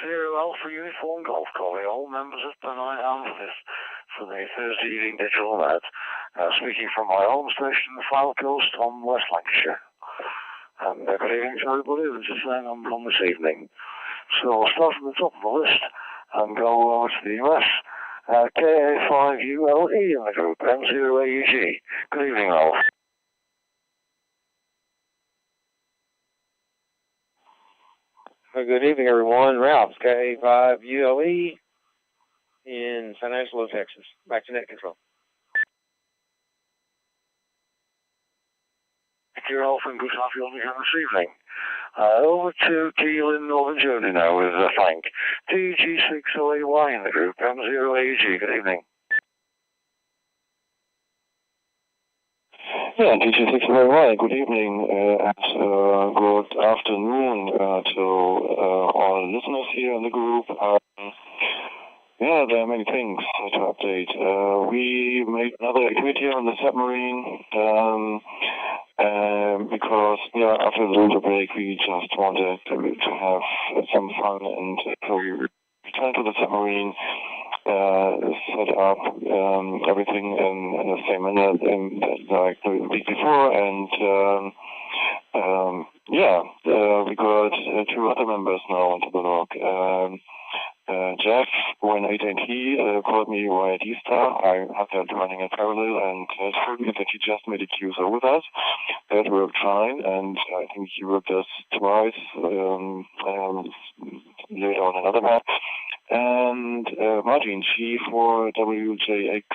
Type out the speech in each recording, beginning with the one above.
Zero Alpha Uniform Golf calling all members of Pennine HaM for the Thursday evening digital net. Speaking from my home station, the File Coast on West Lancashire. And good evening to everybody who's just saying I'm on this evening. So I'll start from the top of the list and go over to the US. KA5ULE in the group, M0AUG. Good evening, Ralph. Good evening, everyone. Ralph, KA5ULE in San Angelo, Texas. Back to net control. Thank you, Ralph, and good to have you on again this evening. Over to Teal in Northern Germany now with Frank. TG60AY in the group, M0AUG. Good evening. Yeah, TG60AY, good evening and good afternoon to all listeners here in the group. Yeah, there are many things to update. We made another activity on the submarine because after the winter break we just wanted to have some fun, and so we returned to the submarine, set up everything in the same manner like the week before, and we got two other members now onto the log. Jeff, when AT&T called me via DStar, I had that running in parallel, and told me that he just made a QSO with us. That worked fine, and I think he worked us twice later on another map. And Martin G4WJX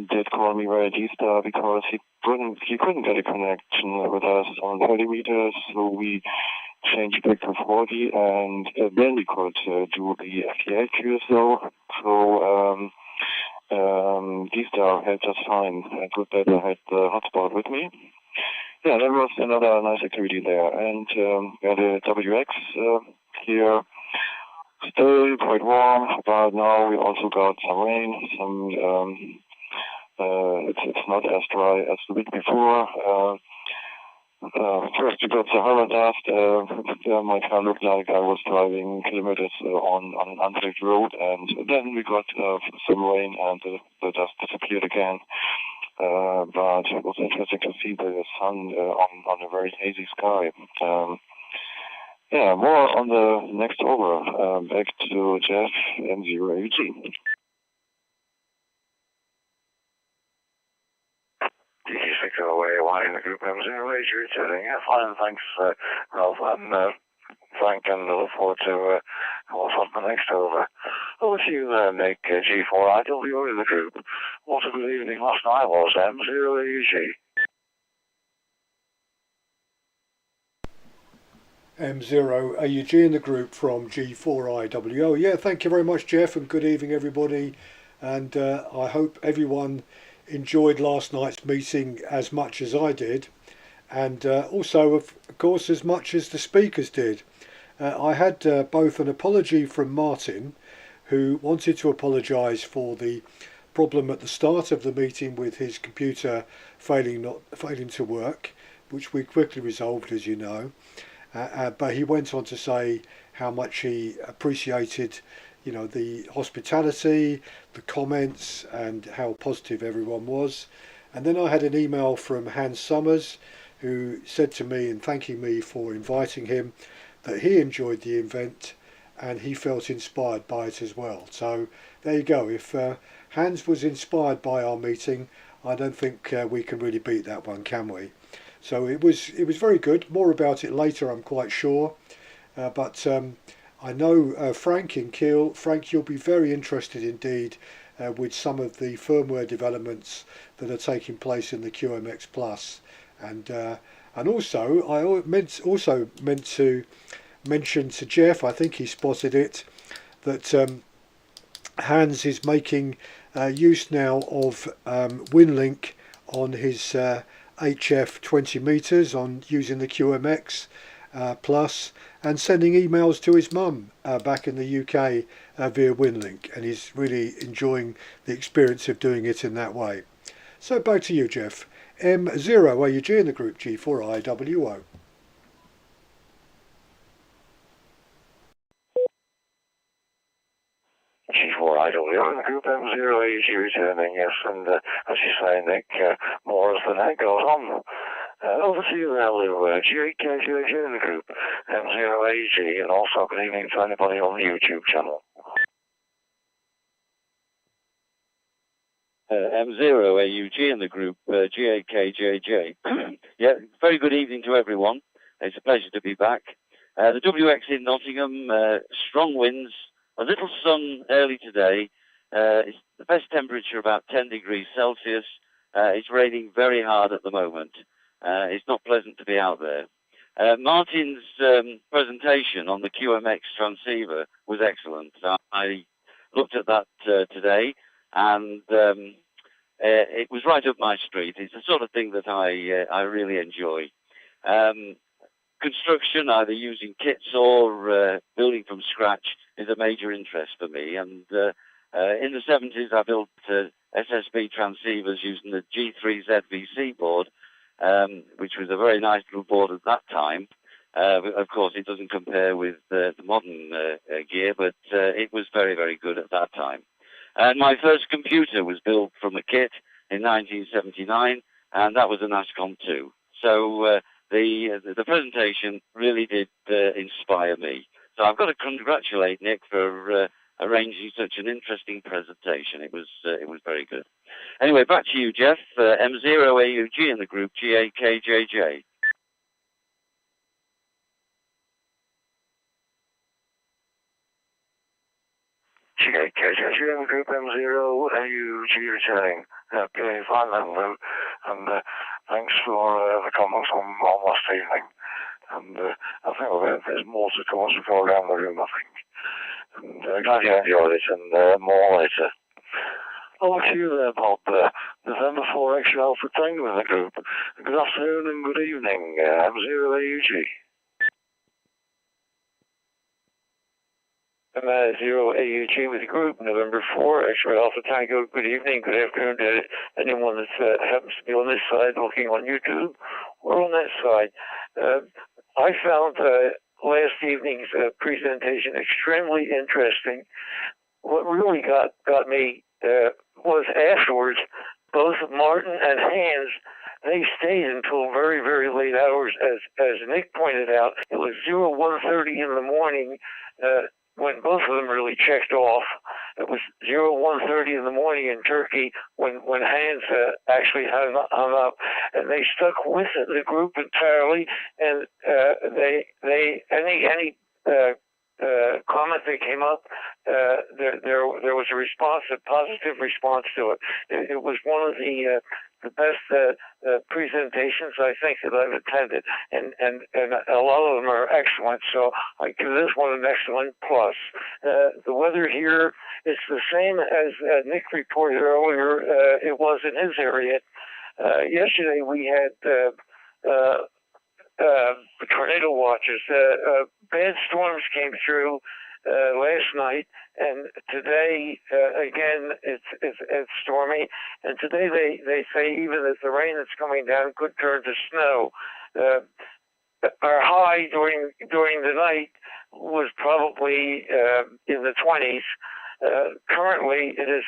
did call me via DStar because he couldn't get a connection with us on 30 meters, so we changed back to 40, and then we could do the FTA QSO. So DStar had just fine. Good that I had the hotspot with me. Yeah, that was another nice activity there. And the WX here. Still quite warm, but now we also got some rain. It's not as dry as the week before. First we got Sahara dust. My car looked like I was driving kilometers on an unpaved road, and then we got some rain and the dust disappeared again. But it was interesting to see the sun on a very hazy sky. Yeah, more on the next over. Back to Jeff, M0AUG. TG60AY in the group, M0AUG returning. Yeah, fine, thanks, Ralph and Frank, and I look forward to what's on the next over. Over to you there, Nick, G4IW in the group. What a good evening last night was, M0AUG. M0AUG in the group from G4IWO. Yeah, thank you very much, Jeff, and good evening, everybody. And I hope everyone enjoyed last night's meeting as much as I did, and also, of course, as much as the speakers did. I had both an apology from Martin, who wanted to apologise for the problem at the start of the meeting with his computer failing to work, which we quickly resolved, as you know. But he went on to say how much he appreciated, the hospitality, the comments, and how positive everyone was. And then I had an email from Hans Summers, who said to me, and thanking me for inviting him, that he enjoyed the event and he felt inspired by it as well. So there you go. If Hans was inspired by our meeting, I don't think we can really beat that one, can we? So it was very good. More about it later, I'm quite sure. But I know Frank in Kiel. Frank, you'll be very interested indeed with some of the firmware developments that are taking place in the QMX Plus. And also, I meant to mention to Jeff, I think he spotted it, that Hans is making use now of WinLink on his HF 20 meters on using the QMX Plus, and sending emails to his mum back in the UK via WinLink, and he's really enjoying the experience of doing it in that way. So back to you, Jeff. M0AUG in the group, G4IWO. 4IW in the group M0AG returning, yes, and as you say, Nick, more as the night goes on. Over to you now, Lou. G8KJJ in the group M0AG, and also good evening to anybody on the YouTube channel. M0AUG in the group G8KJJ. Yeah, very good evening to everyone. It's a pleasure to be back. The WX in Nottingham, strong winds, a little sun early today. It's the best temperature about 10 degrees Celsius. It's raining very hard at the moment. It's not pleasant to be out there. Martin's presentation on the QMX transceiver was excellent. I looked at that today, and it was right up my street. It's the sort of thing that I really enjoy. Construction, either using kits or building from scratch, is a major interest for me. And in the 70s, I built SSB transceivers using the G3ZVC board, which was a very nice little board at that time. Of course, it doesn't compare with the modern gear, but it was very, very good at that time. And my first computer was built from a kit in 1979, and that was a NASCOM 2. So the presentation really did inspire me. So I've got to congratulate Nick for arranging such an interesting presentation. It was very good. Anyway, back to you, Jeff. M0AUG in the group G8KJJ. G8KJJ in the group M0AUG returning. Okay, fine then, Lou. And thanks for the comments on last evening. And I think there's more to come as we go around the room, I think. And glad you enjoyed it, and more later. Over to you there, Bob. November 4 Extra Alpha Tango in the group. Good afternoon and good evening, M0AUG. M0AUG with the group, November 4 Extra Alpha Tango. Good evening, good afternoon to anyone that happens to be on this side looking on YouTube or on that side. I found last evening's presentation extremely interesting. What really got me was afterwards, both Martin and Hans, they stayed until very, very late hours. As Nick pointed out, it was 01:30 in the morning when both of them really checked off. It was 01:30 in the morning in Turkey when Hans actually hung up, and they stuck with the group entirely. And any comment that came up, there was a response, a positive response to it. It was one of the best presentations I think that I've attended, and a lot of them are excellent. So I give this one an excellent plus. The weather here is the same as Nick reported earlier. It was in his area. Yesterday we had tornado watches. Bad storms came through last night, and today again it's stormy. And today they say even that the rain that's coming down could turn to snow. Our high during the night was probably in the 20s. Currently it is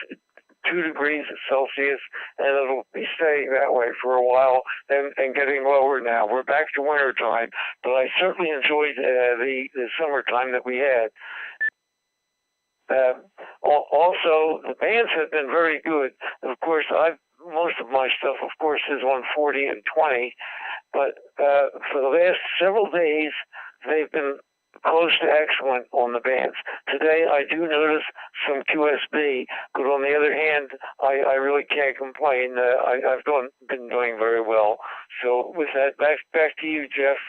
2 degrees Celsius, and it'll be staying that way for a while and getting lower now. We're back to winter time, but I certainly enjoyed the summertime that we had. Also, the bands have been very good. Of course, most of my stuff, of course, is on 40 and 20, but for the last several days, they've been close to excellent on the bands. Today, I do notice some QSB, but on the other hand, I really can't complain. I've been doing very well. So with that, back to you, Jeff.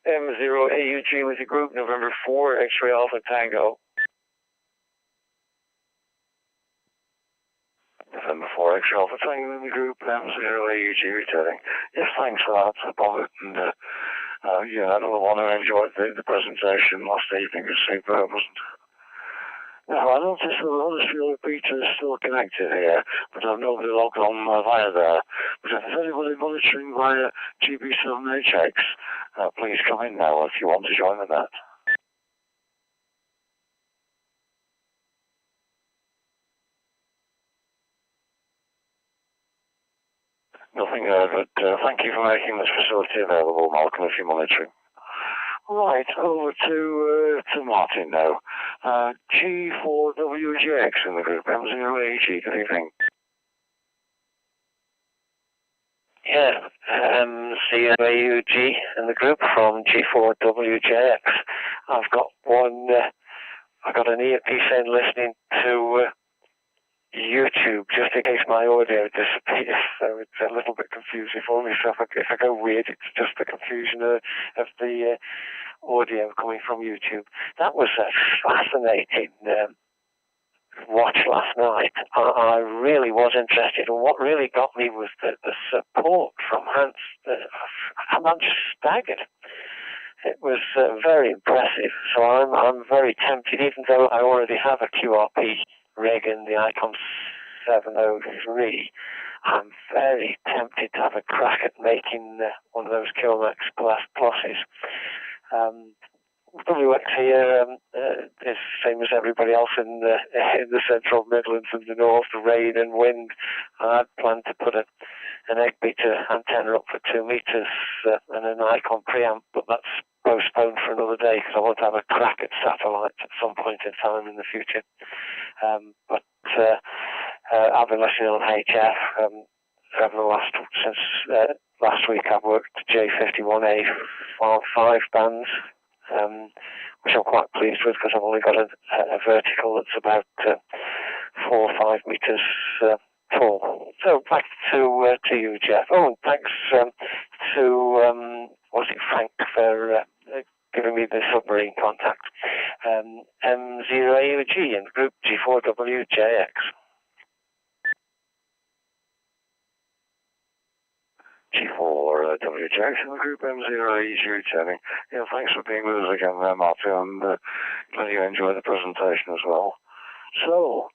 M0AUG with the group, November 4, X-Ray Alpha Tango. November 4 X-Ray Alpha Tango in the group, M0AUG returning. Yes, thanks for that, Bob. And yeah, I don't want to enjoy the presentation last evening. It was superb, wasn't it? Now, I noticed that the Huddersfield repeater is still connected here, but I've nobody logged on via there. But if there's anybody monitoring via GB7HX, please come in now if you want to join the net. Nothing heard, but thank you for making this facility available, Malcolm, if you're monitoring. Right, over to Martin now. G4WJX in the group, M0AG, good evening. Yeah, CMAUG in the group from G4WJX. I've got I got an earpiece in listening to YouTube just in case my audio disappears, so it's a little bit confusing for me. So if I go weird, it's just the confusion of the audio coming from YouTube. That was a fascinating watch last night. I really was interested, and what really got me was the support from Hans. I'm just staggered. It was very impressive. So I'm very tempted, even though I already have a QRP rig in the Icon 703. I'm very tempted to have a crack at making one of those Killmax Pluses. WX here is same as everybody else in the central Midlands and the north, the rain and wind. I planned to put an egg beater antenna up for 2 meters and an Icon preamp, but that's postponed for another day because I want to have a crack at satellites at some point in time in the future. But I've been listening on HF since last week. I've worked J51A on 5 bands. Which I'm quite pleased with because I've only got a vertical that's about 4 or 5 meters tall. So back to you, Jeff. Oh, and thanks to Frank for giving me the submarine contact. M0AUG in the group G4WJX. G4WJX in the group M0AG returning. Yeah, thanks for being with us again there, Martin, and glad you enjoyed the presentation as well. So,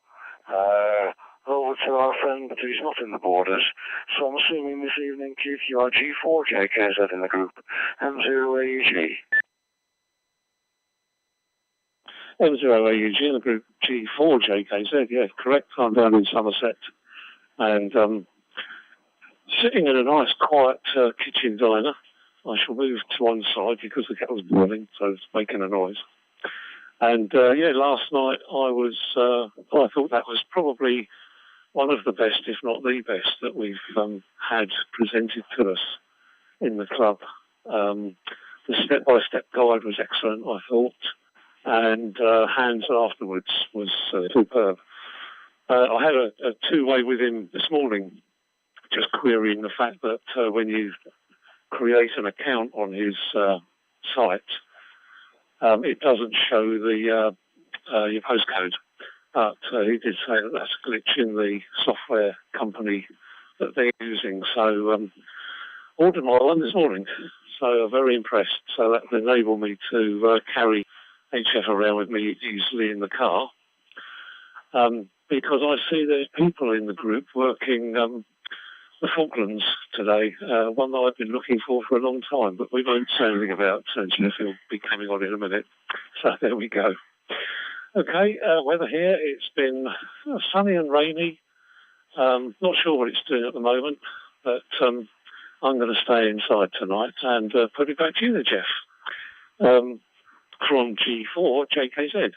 over to our friend, but he's not in the borders. So I'm assuming this evening, Keith, you are G4JKZ in the group M0AUG. M0AUG in the group G4JKZ, yeah, correct. I'm down in Somerset. And sitting in a nice, quiet kitchen diner. I shall move to one side because the kettle's boiling, so it's making a noise. And last night I thought that was probably one of the best, if not the best, that we've had presented to us in the club. The step-by-step guide was excellent, I thought, and Hans afterwards was superb. I had a two-way with him this morning, just querying the fact that when you create an account on his site, it doesn't show your postcode. But he did say that that's a glitch in the software company that they're using. So ordered my one this morning. So very impressed. So that will enable me to carry HF around with me easily in the car. Because I see there's people in the group working the Falklands today, one that I've been looking for a long time, but we won't say anything about Jeff. He'll be coming on in a minute. So there we go. Okay, weather here, it's been sunny and rainy. Not sure what it's doing at the moment, but I'm going to stay inside tonight and put it back to you there, Jeff. From G4JKZ.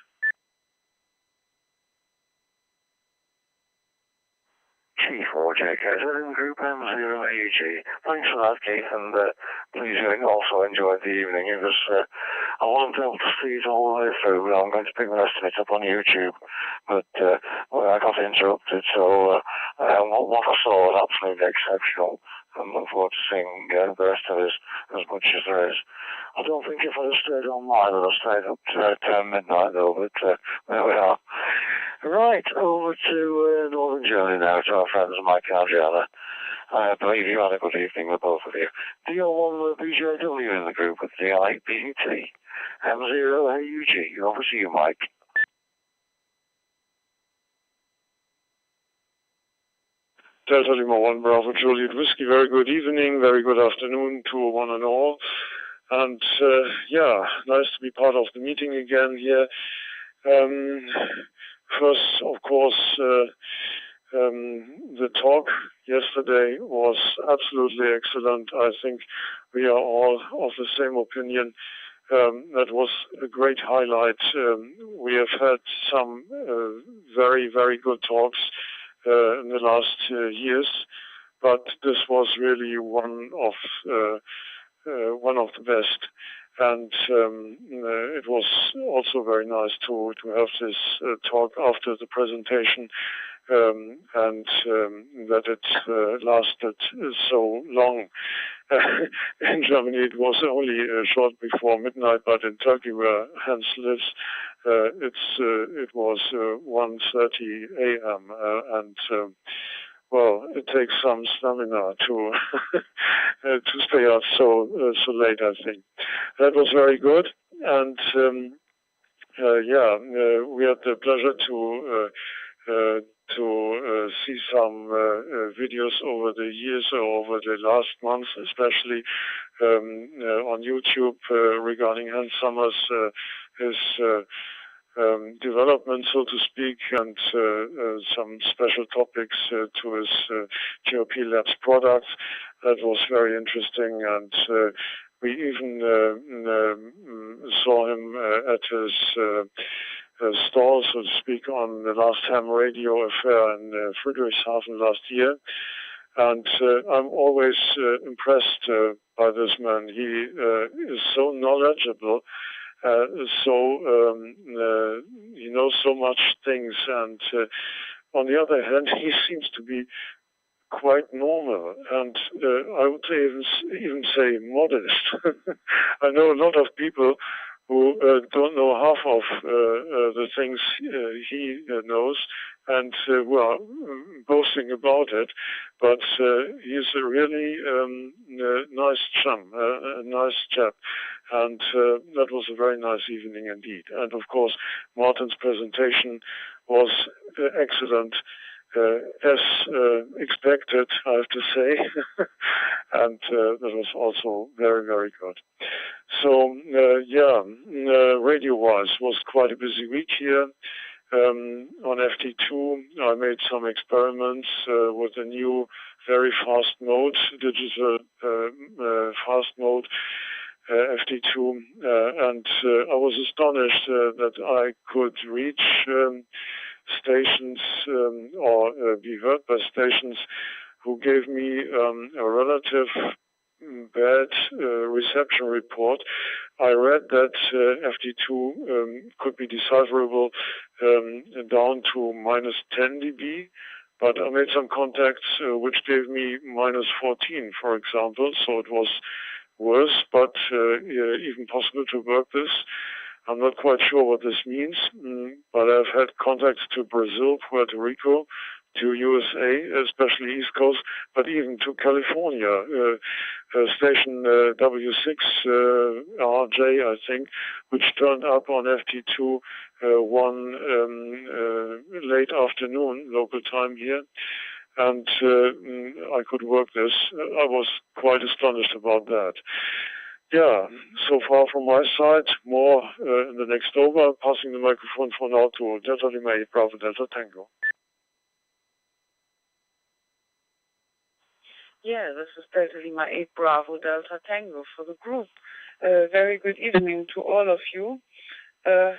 G4JKZ in group M0AUG. Thanks for that, Keith, and please also enjoyed the evening. It was, I wasn't able to see it all the way through, but I'm going to pick the rest of it up on YouTube. But I got interrupted, so what I saw was absolutely exceptional. I'm looking forward to seeing the rest of it as much as there is. I don't think if I'd have stayed online, I'd have stayed up to midnight, though, but there we are. Right, over to Northern Germany now, to our friends Mike and Adriana. I believe you had a good evening with both of you. DO1 BJW in the group with DI BT. M0AUG, over to you, Mike. Delta Lima 1 Bravo Juliet Whiskey, very good evening, very good afternoon to one and all. And nice to be part of the meeting again here. First, of course, the talk yesterday was absolutely excellent. I think we are all of the same opinion. That was a great highlight. We have had some very, very good talks in the last years, but this was really one of the best. And it was also very nice to have this talk after the presentation, and that it lasted so long. In Germany, it was only short before midnight, but in Turkey, where Hans lives, it was 1:30 a.m. And well, it takes some stamina to to stay up so late, I think. That was very good, and we had the pleasure to see some videos over the years, or over the last month, especially on YouTube regarding Hans Summers, his development, so to speak, and some special topics to his GOP Labs products. That was very interesting, and we even saw him at his stall, so to speak, on the last ham radio affair in Friedrichshafen last year. And I'm always impressed by this man. He is so knowledgeable. He knows so much things, and on the other hand, he seems to be quite normal, and I would even say modest. I know a lot of people who don't know half of the things he knows, and who are boasting about it, but he's a really nice chum, a nice chap, and that was a very nice evening indeed. And of course, Martin's presentation was excellent, as expected, I have to say, and that was also very, very good. So, radio-wise, was quite a busy week here. On FT2, I made some experiments with a new, very fast mode, digital fast mode, FT2, and I was astonished that I could reach stations or be heard by stations who gave me a relative bad reception report. I read that FT2 could be decipherable down to minus 10 dB, but I made some contacts which gave me minus 14, for example, so it was worse, but even possible to work this. I'm not quite sure what this means, but I've had contacts to Brazil, Puerto Rico, to USA, especially East Coast, but even to California. Station W6RJ, I think, which turned up on FT2 one late afternoon, local time here, and I could work this. I was quite astonished about that. Yeah, so far from my side, more in the next over. Passing the microphone for now to Delta Lima 8 Bravo Delta Tango. Yeah, this is Delta Lima 8 Bravo Delta Tango for the group. Very good evening to all of you.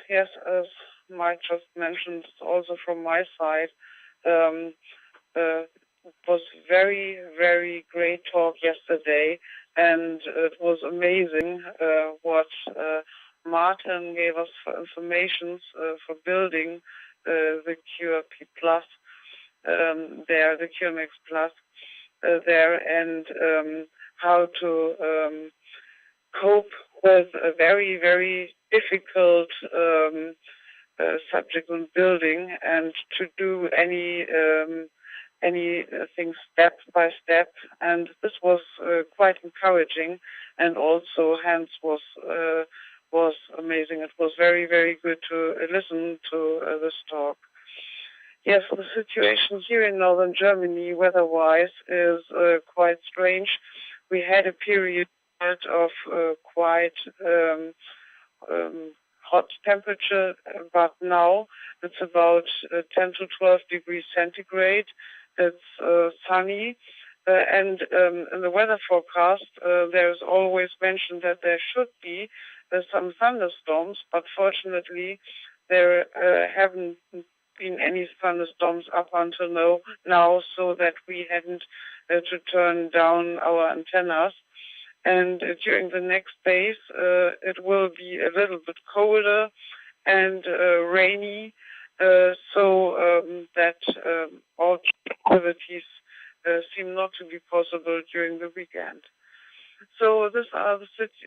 Yes, as Mike just mentioned, also from my side, it was very, very great talk yesterday, and it was amazing what Martin gave us for information for building the QRP Plus there, the QMX Plus there, and how to cope with a very, very difficult subject on building, and to do anything step by step. And this was quite encouraging, and also Hans was amazing. It was very, very good to listen to this talk. Yes, the situation here in northern Germany, weather-wise, is quite strange. We had a period of quite hot temperature, but now it's about 10 to 12 degrees centigrade. It's sunny. And in the weather forecast, there's always mentioned that there should be some thunderstorms, but fortunately there haven't been any thunderstorms up until now, so that we hadn't to turn down our antennas. And during the next days, it will be a little bit colder and rainy, so that all activities seem not to be possible during the weekend. So this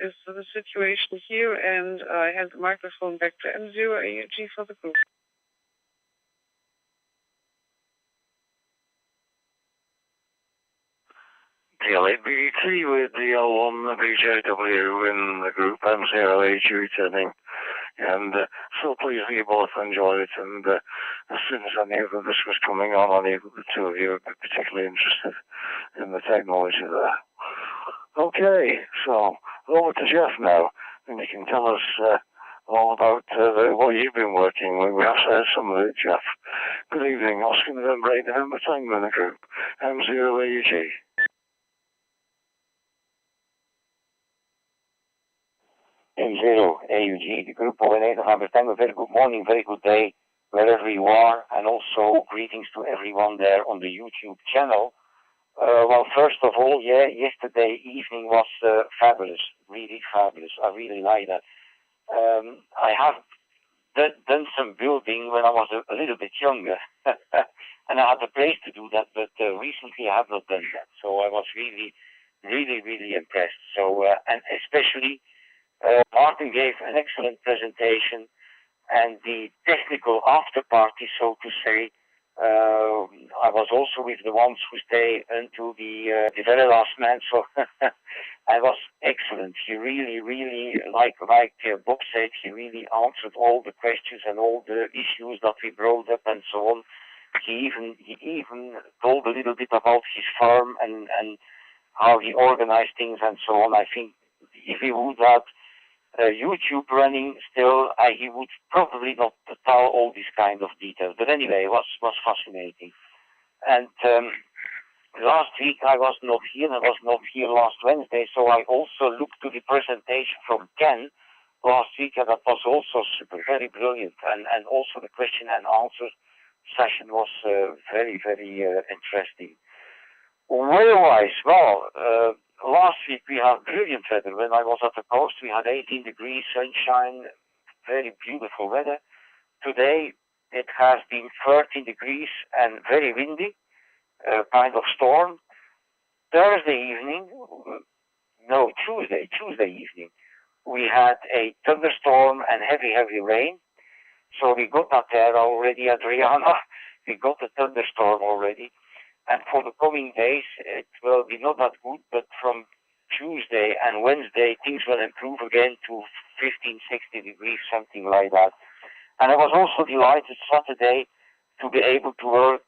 is the situation here, and I hand the microphone back to M0AUG for the group. DL8BT with the L1 BJW in the group M0AUG returning. And so pleased that you both enjoyed it, and as soon as I knew that this was coming on, I knew that the two of you would be particularly interested in the technology there. Okay, so over to Jeff now, and you can tell us all about what you've been working with. We have said some of it, Jeff. Good evening, Oscar November 8 November Tango in the group, M0AUG. M0AUG, the group of 8 November Tango. Very good morning, very good day, wherever you are, and also greetings to everyone there on the YouTube channel. Well, first of all, yesterday evening was fabulous, really fabulous. I really like that. I have done some building when I was a little bit younger, and I had the place to do that, but recently I have not done that. So I was really, really, really impressed. So, and especially Martin gave an excellent presentation, and the technical after party, so to say, I was also with the ones who stay until the very last man, so I was excellent. He really, really, like Bob said, he really answered all the questions and all the issues that we brought up and so on. He even told a little bit about his farm and how he organized things and so on. I think if he would have YouTube running still, he would probably not tell all these kind of details. But anyway, it was fascinating. And last week I was not here. I was not here last Wednesday, so I also looked to the presentation from Ken last week, and that was also super, very brilliant. And also the question and answer session was very, very interesting. Weather-wise, well, last week we had brilliant weather. When I was at the coast, we had 18 degrees, sunshine, very beautiful weather. Today it has been 13 degrees and very windy, kind of storm. Tuesday evening, we had a thunderstorm and heavy rain. So we got that there already, Adriana. We got the thunderstorm already. And for the coming days, it will be not that good, but from Tuesday and Wednesday, things will improve again to 15, 16 degrees, something like that. And I was also delighted Saturday to be able to work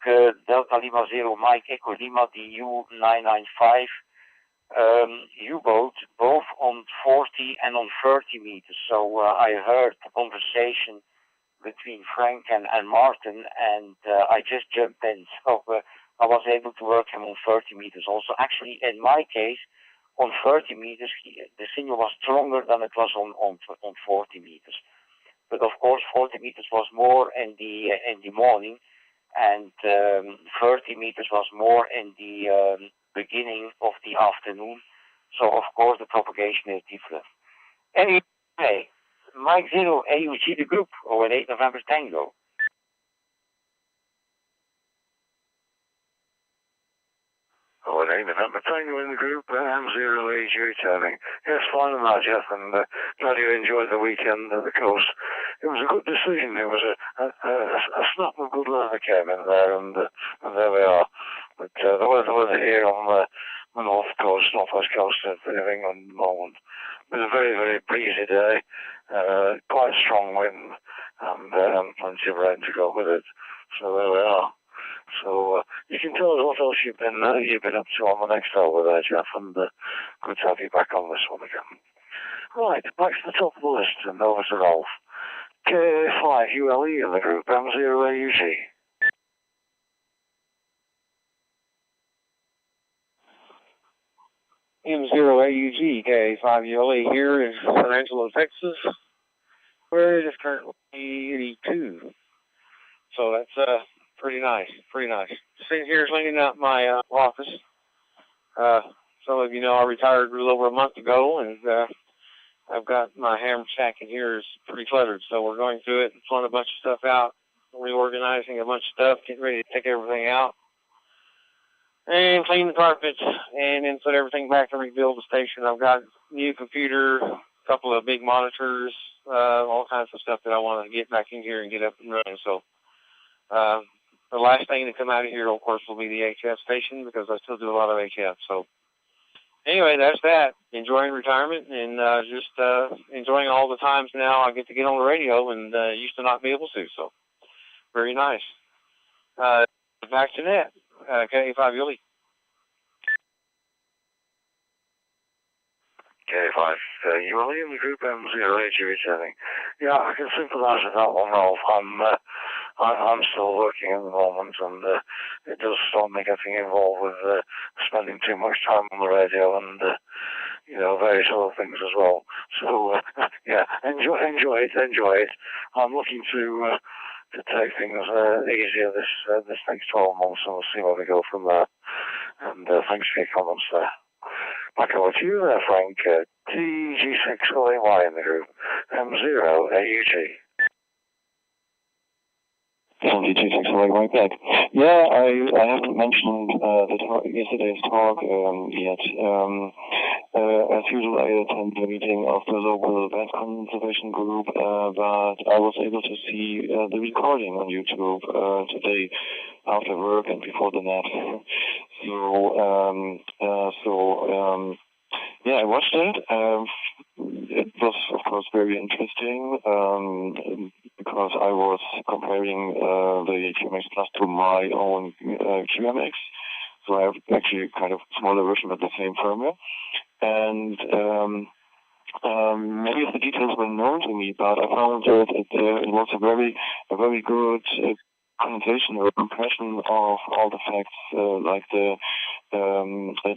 Delta Lima Zero Mike Echo Lima, the U995 U-boat, both on 40 and on 30 meters. So I heard the conversation between Frank and Martin, and I just jumped in. So I was able to work him on 30 meters also. Actually, in my case, on 30 meters, the signal was stronger than it was on 40 meters. But of course, 40 meters was more in the morning, and 30 meters was more in the beginning of the afternoon. So of course, the propagation is different. Anyway, Mike Zero AUG the group, or 8 November Tango. Oh, it ain't November Tango in the group, M0AUG returning. Yes, fine on that, Jeff, and glad you enjoyed the weekend at the coast. It was a good decision. It was a snap of good weather came in there, and there we are. But the weather here on the northwest coast of England at the moment. It was a very, very breezy day, quite strong wind, and plenty of rain to go with it. So there we are. So you can tell us what else you've been up to on the next hour there, Jeff, and good to have you back on this one again. Right, back to the top of the list and over to Rolf. K5ULE in the group, M0AUG. M0AUG K5ULE here in San Angelo, Texas, where it is currently 82. So that's pretty nice, pretty nice. Sitting here cleaning out my office. Some of you know I retired a little over a month ago, and I've got my ham shack in here is pretty cluttered, so we're going through it and pulling a bunch of stuff out, reorganizing a bunch of stuff, getting ready to take everything out, and clean the carpets, and then put everything back and rebuild the station. I've got a new computer, a couple of big monitors, all kinds of stuff that I want to get back in here and get up and running. So the last thing to come out of here, of course, will be the HF station, because I still do a lot of HF. So anyway, that's that. Enjoying retirement and just enjoying all the times now I get to get on the radio, and used to not be able to. So very nice. Back to net. K5ULE. K5ULE in the group M0AG returning. Yeah, I can sympathise with that one, Ralph. I'm still working at the moment, and it does stop me getting involved with spending too much time on the radio and various other things as well. So yeah, enjoy it. I'm looking to take things easier this next 12 months, and we'll see where we go from there. And thanks for your comments there. Back over to you there, Frank. TG6LAY in the group, M0AUG. TG6LAY right back. Yeah, I haven't mentioned yesterday's talk yet. As usual, I attend the meeting of the local bat conservation group, but I was able to see the recording on YouTube today after work and before the net. Yeah, I watched it. It was, of course, very interesting because I was comparing the QMX Plus to my own QMX. So I have actually kind of smaller version but the same firmware. And many of the details were known to me, but I found that it was a very good connotation or compression of all the facts, like the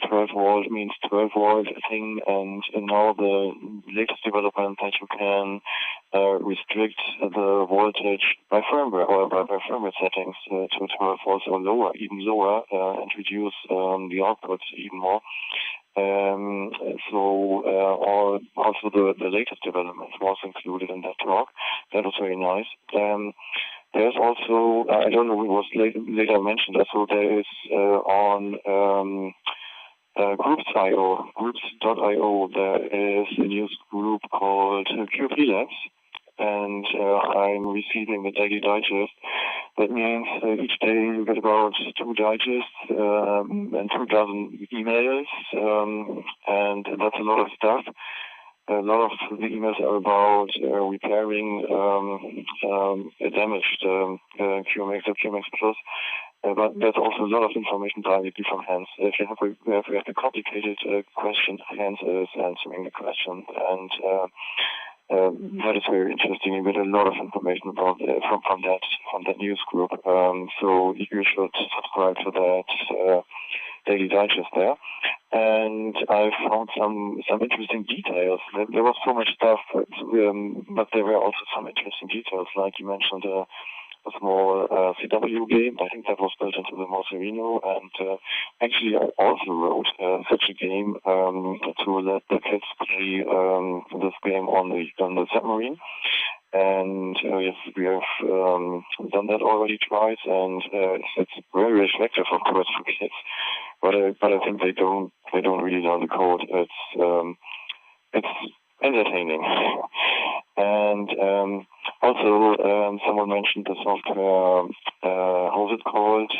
12 volt means 12 volt thing, and now the latest development that you can restrict the voltage by firmware or by firmware settings to 12 volts or lower, even lower, and reduce the output even more. Also the latest development was included in that talk. That was very nice. There's also, I don't know, it was later mentioned, also there is on groups.io, there is a news group called QP Labs, and I'm receiving the daily digest. That means each day you get about 2 digests and 2 dozen emails, and that's a lot of stuff. A lot of the emails are about repairing a damaged QMX or QMX Plus, but there's also a lot of information directly from Hans. If you have a complicated question, Hans is answering the question, and that is very interesting. You get a lot of information about from that news group. So you should subscribe to that daily digest there. And I found some interesting details. There was so much stuff, but there were also some interesting details, like you mentioned a small CW game. I think that was built into the Moserino, and actually I also wrote such a game to let the kids play this game on the submarine. And yes, we have done that already twice, and it's very reflective, of course, for kids. But I think they don't really know the code. It's entertaining. And also someone mentioned the software. How's it called?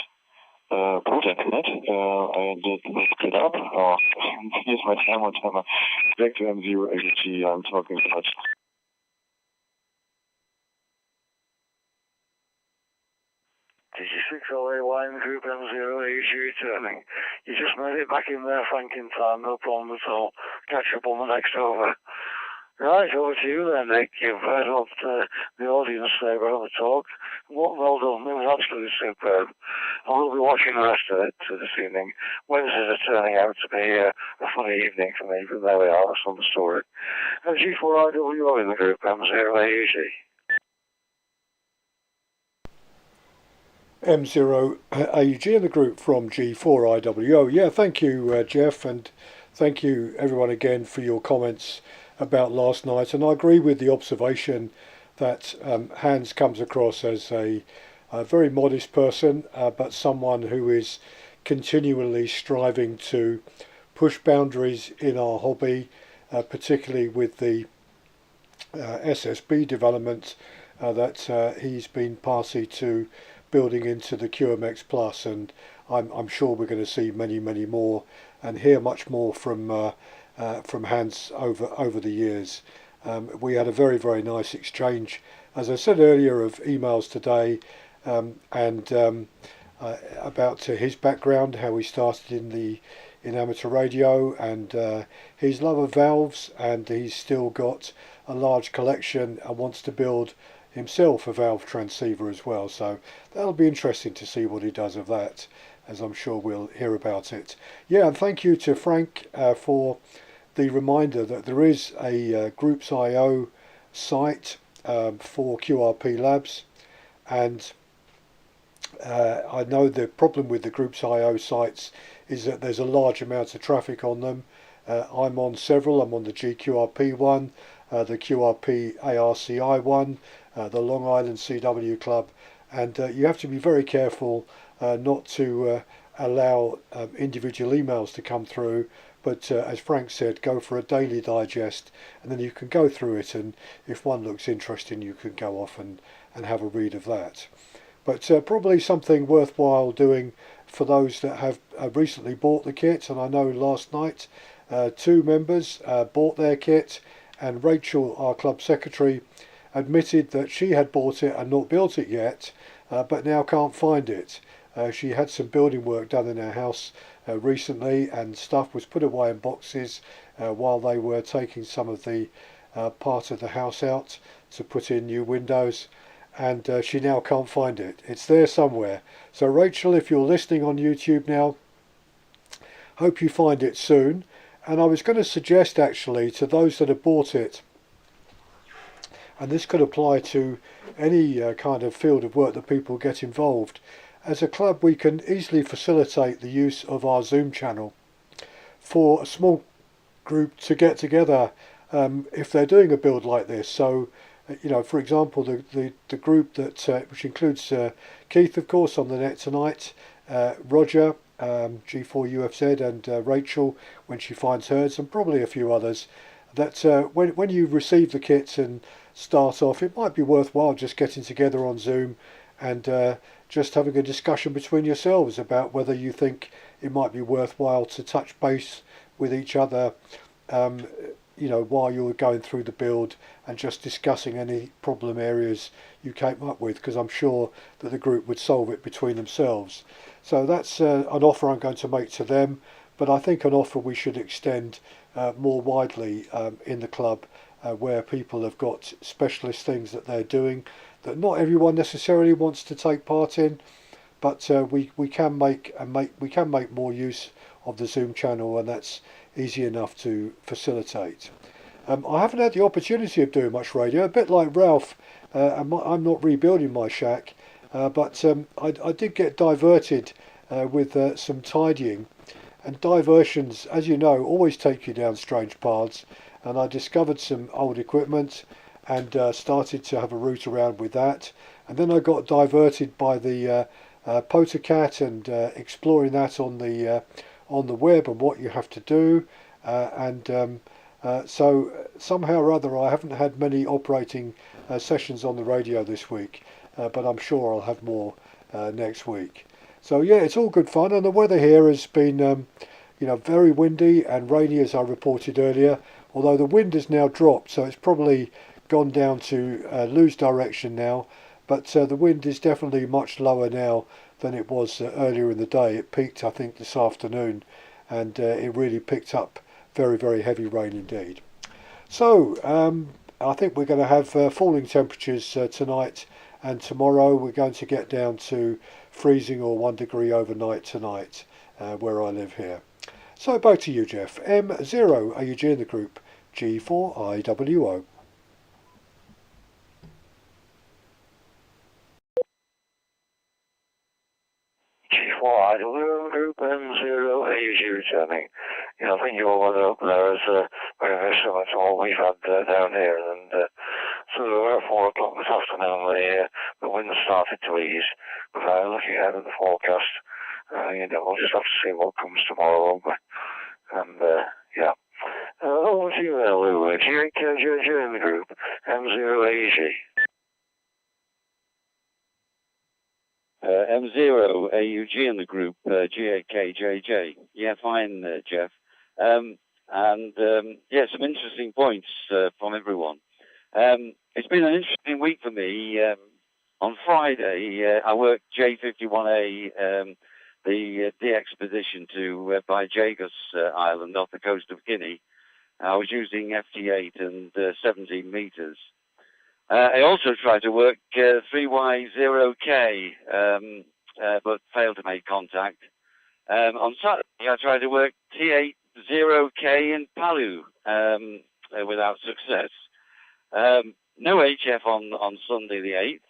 ProtectNet. I did look it up. Here's my timer. Back to M0AG. I'm talking about. TG6LAY line group M0AG returning. You just made it back in there, Frank, in time. No problem at all. Catch up on the next over. Right, over to you then, Nick. You've heard what the audience say about the talk. Well done. It was absolutely superb. I will be watching the rest of it this evening. Wednesdays are turning out to be a funny evening for me, but there we are. That's another story. G4IWO in the group, M0AUG. M0AUG in the group from G4IWO. Yeah, thank you, Jeff, and thank you everyone again for your comments about last night. And I agree with the observation that Hans comes across as a very modest person, but someone who is continually striving to push boundaries in our hobby, particularly with the SSB development that he's been party to building into the QMX Plus, and I'm sure we're going to see many more and hear much more from Hans over the years. We had a very nice exchange, as I said earlier, of emails today, and about his background, how he started in amateur radio, and his love of valves, and he's still got a large collection and wants to build himself a valve transceiver as well. So that'll be interesting to see what he does of that, as I'm sure we'll hear about it. Yeah, and thank you to Frank for the reminder that there is a Groups.io site for QRP Labs, and I know the problem with the Groups.io sites is that there's a large amount of traffic on them. I'm on several. I'm on the GQRP one, the QRP ARCI one, the Long Island CW Club, and you have to be very careful not to allow individual emails to come through, but as Frank said, go for a daily digest, and then you can go through it, and if one looks interesting you can go off and have a read of that. But probably something worthwhile doing for those that have recently bought the kit, and I know last night 2 members bought their kit, and Rachel, our club secretary, admitted that she had bought it and not built it yet, but now can't find it. She had some building work done in her house recently, and stuff was put away in boxes while they were taking some of the part of the house out to put in new windows, and she now can't find it. It's there somewhere. So Rachel, if you're listening on YouTube now, hope you find it soon. And I was going to suggest actually to those that have bought it, and this could apply to any kind of field of work that people get involved, as a club we can easily facilitate the use of our Zoom channel for a small group to get together if they're doing a build like this. So you know, for example, the group that which includes Keith, of course, on the net tonight, Roger, G4UFZ, and Rachel when she finds hers, and probably a few others, that when you receive the kits and start off, it might be worthwhile just getting together on Zoom and just having a discussion between yourselves about whether you think it might be worthwhile to touch base with each other, you know, while you're going through the build, and just discussing any problem areas you came up with, because I'm sure that the group would solve it between themselves. So that's an offer I'm going to make to them, but I think an offer we should extend more widely in the club, where people have got specialist things that they're doing that not everyone necessarily wants to take part in, but we can make more use of the Zoom channel, and that's easy enough to facilitate. I haven't had the opportunity of doing much radio, a bit like Ralph. I'm not rebuilding my shack, but I did get diverted with some tidying, and diversions, as you know, always take you down strange paths, and I discovered some old equipment and started to have a root around with that, and then I got diverted by the Potocat and exploring that on the web and what you have to do, so somehow or other I haven't had many operating sessions on the radio this week, but I'm sure I'll have more next week. So yeah, it's all good fun, and the weather here has been you know, very windy and rainy, as I reported earlier, although the wind has now dropped, so it's probably gone down to lose direction now, but the wind is definitely much lower now than it was earlier in the day. It peaked, I think, this afternoon, and it really picked up very heavy rain indeed. So I think we're going to have falling temperatures tonight and tomorrow. We're going to get down to freezing or 1 degree overnight tonight where I live here. So back to you, Jeff. M0 AUG in the group, G4IWO. G4IWO group M0 AUG returning. I think your weather up there is very, very similar to what we've had down here. And so around 4 o'clock this afternoon, the wind started to ease. But looking ahead at the forecast, we'll just have to see what comes tomorrow, won't we? And yeah. Over to you there, Lou. GAKJJ in the group, M0AUG. M0 AUG in the group, GAKJJ. Yeah, fine, Jeff. Yeah, some interesting points from everyone. It's been an interesting week for me. On Friday, I worked J51A, the de-expedition to by Jagos Island off the coast of Guinea. I was using FT8 and 17 meters. I also tried to work 3Y0K, but failed to make contact. On Saturday, I tried to work T80K in Palu without success. No HF on Sunday the 8th,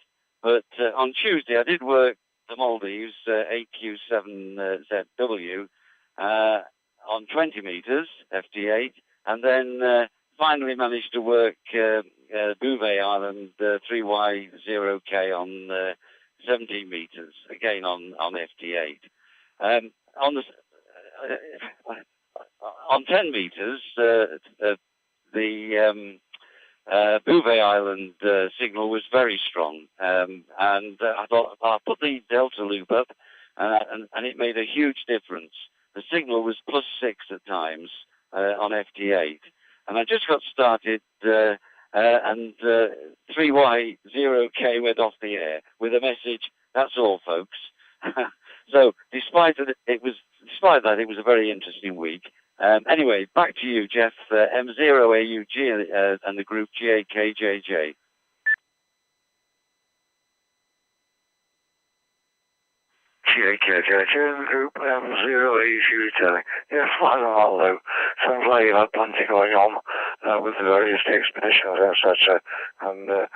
but on Tuesday I did work the Maldives 8Q7ZW on 20 meters, FT8, and then finally managed to work Bouvet Island 3Y0K on 17 meters, again on FT8. On 10 meters, the Bouvet Island signal was very strong, and I thought I'll put the delta loop up, and it made a huge difference. The signal was +6 at times on FT8, and I just got started, and 3Y0K went off the air with a message, "That's all, folks." So despite that, it was a very interesting week. Anyway, back to you, Jeff. M0 AUG and the group GAKJJ. GAKJJ and the group M0 AUG returning. Yeah, fine on that, Lou. Sounds like you've had plenty going on with the various expeditions, etc. And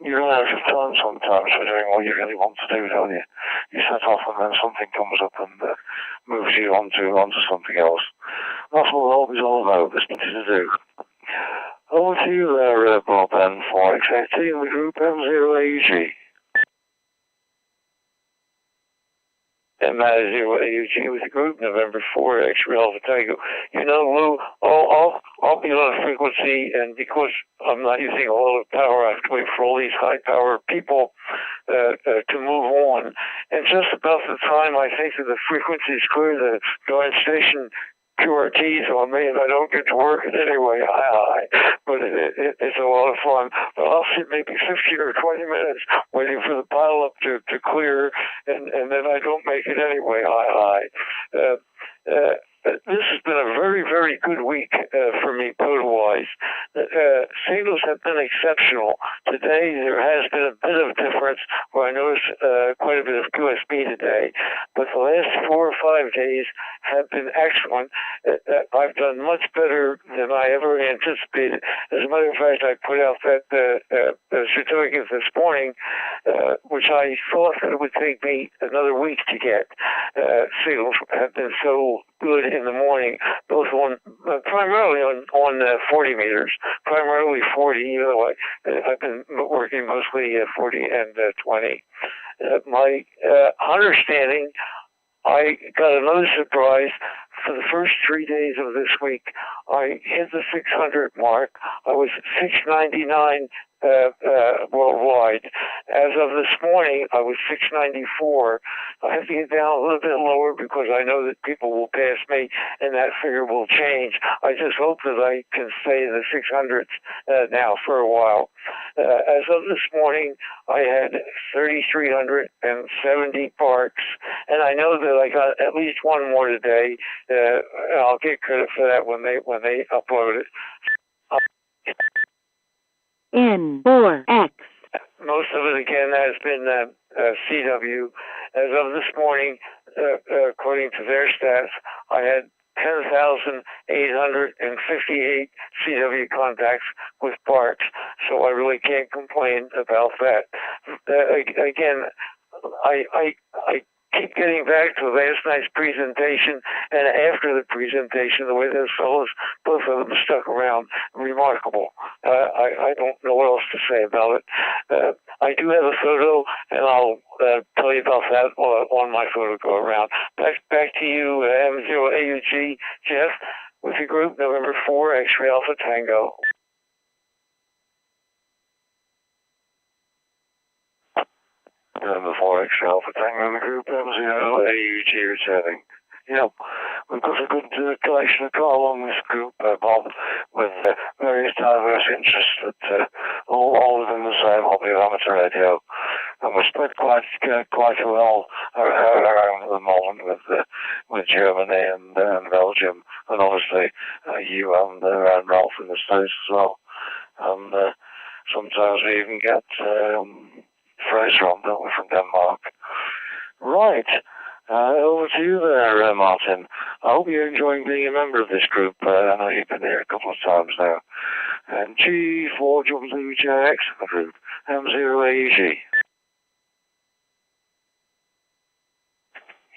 you run out of time sometimes for doing what you really want to do, don't you? You set off and then something comes up and moves you onto something else. That's what the hobby's all about. There's plenty to do. Over to you there, Bob N4XAT in the group M0AUG. M0 AUG with the group, November 4, X-Ray Alpha Tango. Lou, I'll be on a frequency, and because I'm not using a lot of power, I have to wait for all these high-power people to move on. And just about the time I think that the frequency is clear, the joint station QRTs on me, and I don't get to work it anyway. But it's a lot of fun. But I'll sit maybe 15 or 20 minutes waiting for the pile-up to clear, and then I don't make it anyway. This has been a very, very good week for me, total-wise. Signals have been exceptional. Today, there has been a bit of difference where I noticed quite a bit of QSB today. But the last 4 or 5 days have been excellent. I've done much better than I ever anticipated. As a matter of fact, I put out that certificate this morning, which I thought that it would take me another week to get. Signals have been so good in the morning, both primarily on 40 meters, primarily 40, even though I've been working mostly 40 and 20. My understanding, I got another surprise. For the first 3 days of this week, I hit the 600 mark. I was 699 worldwide. As of this morning, I was 694. I have to get down a little bit lower because I know that people will pass me and that figure will change. I just hope that I can stay in the 600s now for a while. As of this morning, I had 3,370 parks, and I know that I got at least one more today. I'll get credit for that when they upload it. N4X. Most of it, again, has been CW. As of this morning, according to their stats, I had 10,858 CW contacts with parts, so I really can't complain about that. Again, I keep getting back to last night's presentation, and after the presentation, the way those fellows, both of them, stuck around, remarkable. I don't know what else to say about it. I do have a photo, and I'll tell you about that on my photo go around. Back to you, M0AUG, Jeff, with your group, November 4, X-Ray Alpha Tango. Before X-Ray Alpha Tango in the group, M0AUG returning. We've got a good collection of car along this group, Bob, with various diverse interests, but all within the same hobby of amateur radio. And we're spread quite well around at the moment with Germany and Belgium, and obviously you and Ralph in the States as well. And sometimes we even get Fraser on, don't we, from Denmark. Right. Over to you there, Martin. I hope you're enjoying being a member of this group. I know you've been here a couple of times now. And G4WJX in the group, M0AUG.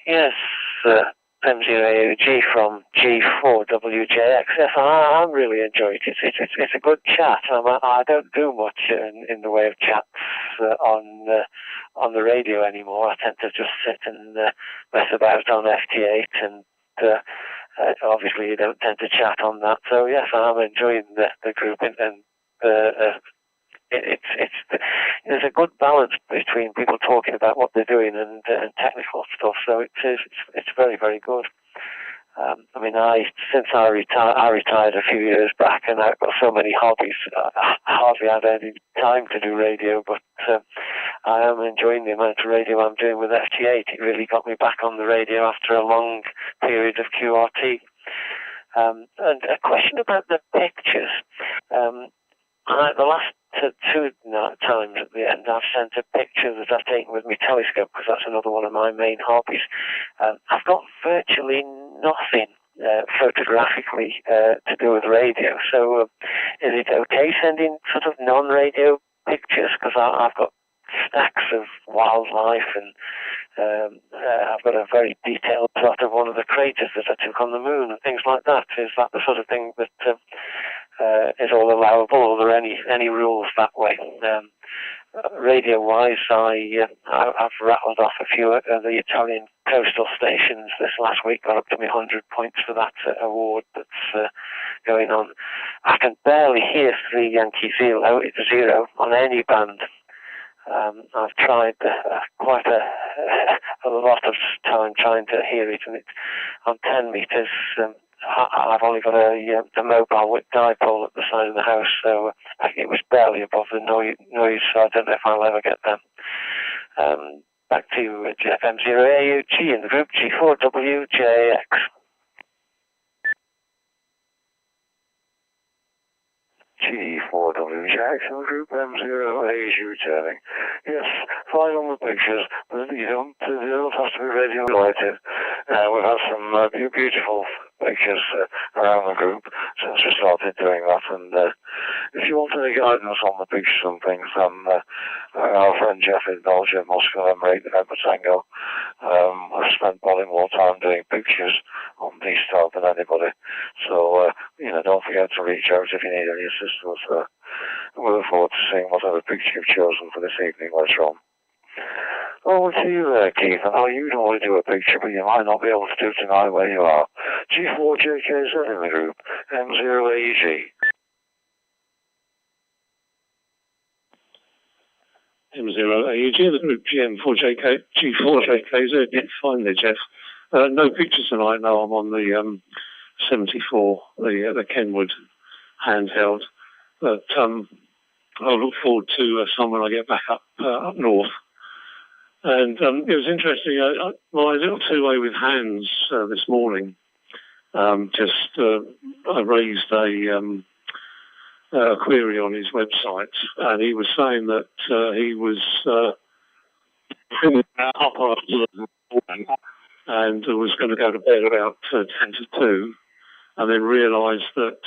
Yes, M0AUG from G4WJX. Yes, I'm really enjoying it. It's a good chat. I don't do much in the way of chats on the radio anymore. I tend to just sit and mess about on FT8, and obviously you don't tend to chat on that. So yes, I'm enjoying the group, and there's a good balance between people talking about what they're doing and technical stuff. So it's very, very good. Since I retired a few years back, and I've got so many hobbies, I hardly had any time to do radio, but I am enjoying the amount of radio I'm doing with FT8. It really got me back on the radio after a long period of QRT. And a question about the pictures. The last two times at the end, I've sent a picture that I've taken with my telescope, because that's another one of my main hobbies. I've got virtually nothing photographically to do with radio. So is it okay sending sort of non-radio pictures? Because I've got stacks of wildlife, and I've got a very detailed plot of one of the craters that I took on the moon and things like that. Is that the sort of thing that is all allowable, or are there any rules that way? Radio-wise, I've rattled off a few of the Italian coastal stations this last week, got up to me 100 points for that award that's going on. I can barely hear 3 Yankee Zero on any band. I've tried quite a lot of time trying to hear it, and it's on 10 meters. I've only got a mobile with dipole at the side of the house, so it was barely above the noise, so I don't know if I'll ever get that. Back to you, Jeff, M0AUG in the group, G4WJX. G4WJX in the group, M0AUG returning. Yes, fine on the pictures, but they don't have to be radio related. We've had some beautiful pictures around the group since we started doing that, and if you want any guidance on the pictures and things, our friend Jeff in Belgium, Moscow, M8, Tango, I've spent probably more time doing pictures on DStar than anybody, so don't forget to reach out if you need any assistance. We look forward to seeing whatever picture you've chosen for this evening later on. Over to you there, Keith. I know you normally do a picture, but you might not be able to do tonight where you are. G4JKZ in the group, M0AUG. M0AUG, the group G4JKZ. Yeah, fine there, Jeff. No pictures tonight. No, I'm on the 74, the Kenwood handheld. But I'll look forward to some when I get back up north. And it was interesting. My little two-way with hands this morning. I raised a query on his website, and he was saying that he was up after the morning and was going to go to bed about 10 to 2, and then realised that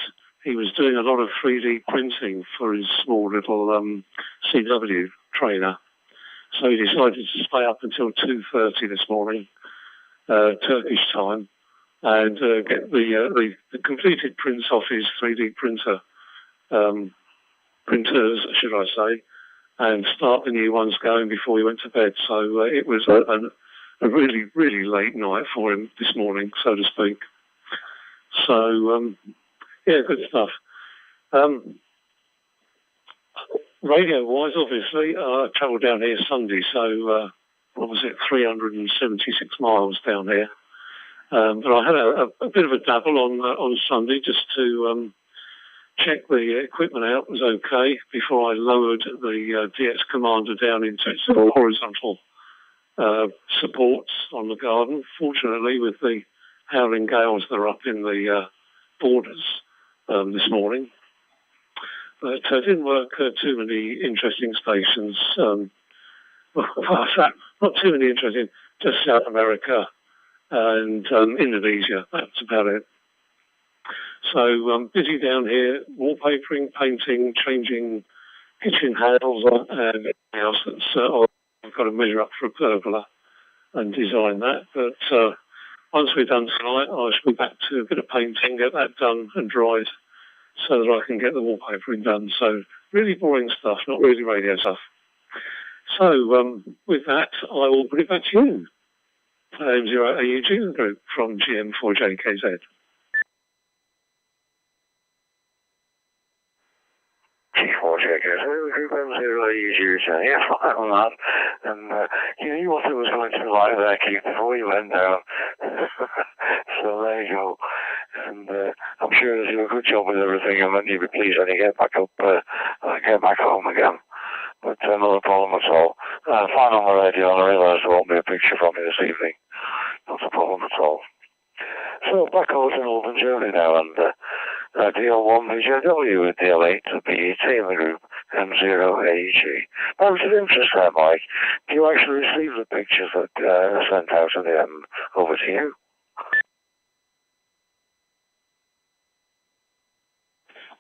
he was doing a lot of 3D printing for his small little CW trainer. So he decided to stay up until 2:30 this morning, Turkish time, and get the completed prints off his 3D printer, printers, should I say, and start the new ones going before he went to bed. So it was a really, really late night for him this morning, so to speak. So, yeah, good stuff. Radio-wise, obviously, I travelled down here Sunday, so, 376 miles down here. But I had a bit of a dabble on Sunday just to check the equipment out was okay before I lowered the DX Commander down into its horizontal supports on the garden. Fortunately, with the howling gales that are up in the borders this morning. But it didn't work too many interesting stations. Not too many interesting, just South America and Indonesia. That's about it. So I'm busy down here, wallpapering, painting, changing kitchen handles and everything else that's I've got to measure up for a pergola and design that. But once we're done tonight, I shall be back to a bit of painting, get that done and dried so that I can get the wallpapering done. So really boring stuff, not really radio stuff. So with that, I will put it back to you. M0 AUG Group from GM4JKZ. G4JKZ, Group M0 AUG, yeah, fine on that. And you knew what it was going to be like there, Keith, before you went down. So there you go. And I'm sure you'll do a good job with everything, and then you'll be pleased when you get back up, get back home again. But not a problem at all. Fine on the radio, and I realise there won't be a picture from you this evening. Not a problem at all. So back over to Northern Germany now, and DL1 BJW with DL8 BET in the group M0AEG. Out of interest there, Mike, do you actually receive the pictures that are sent out at the end over to you?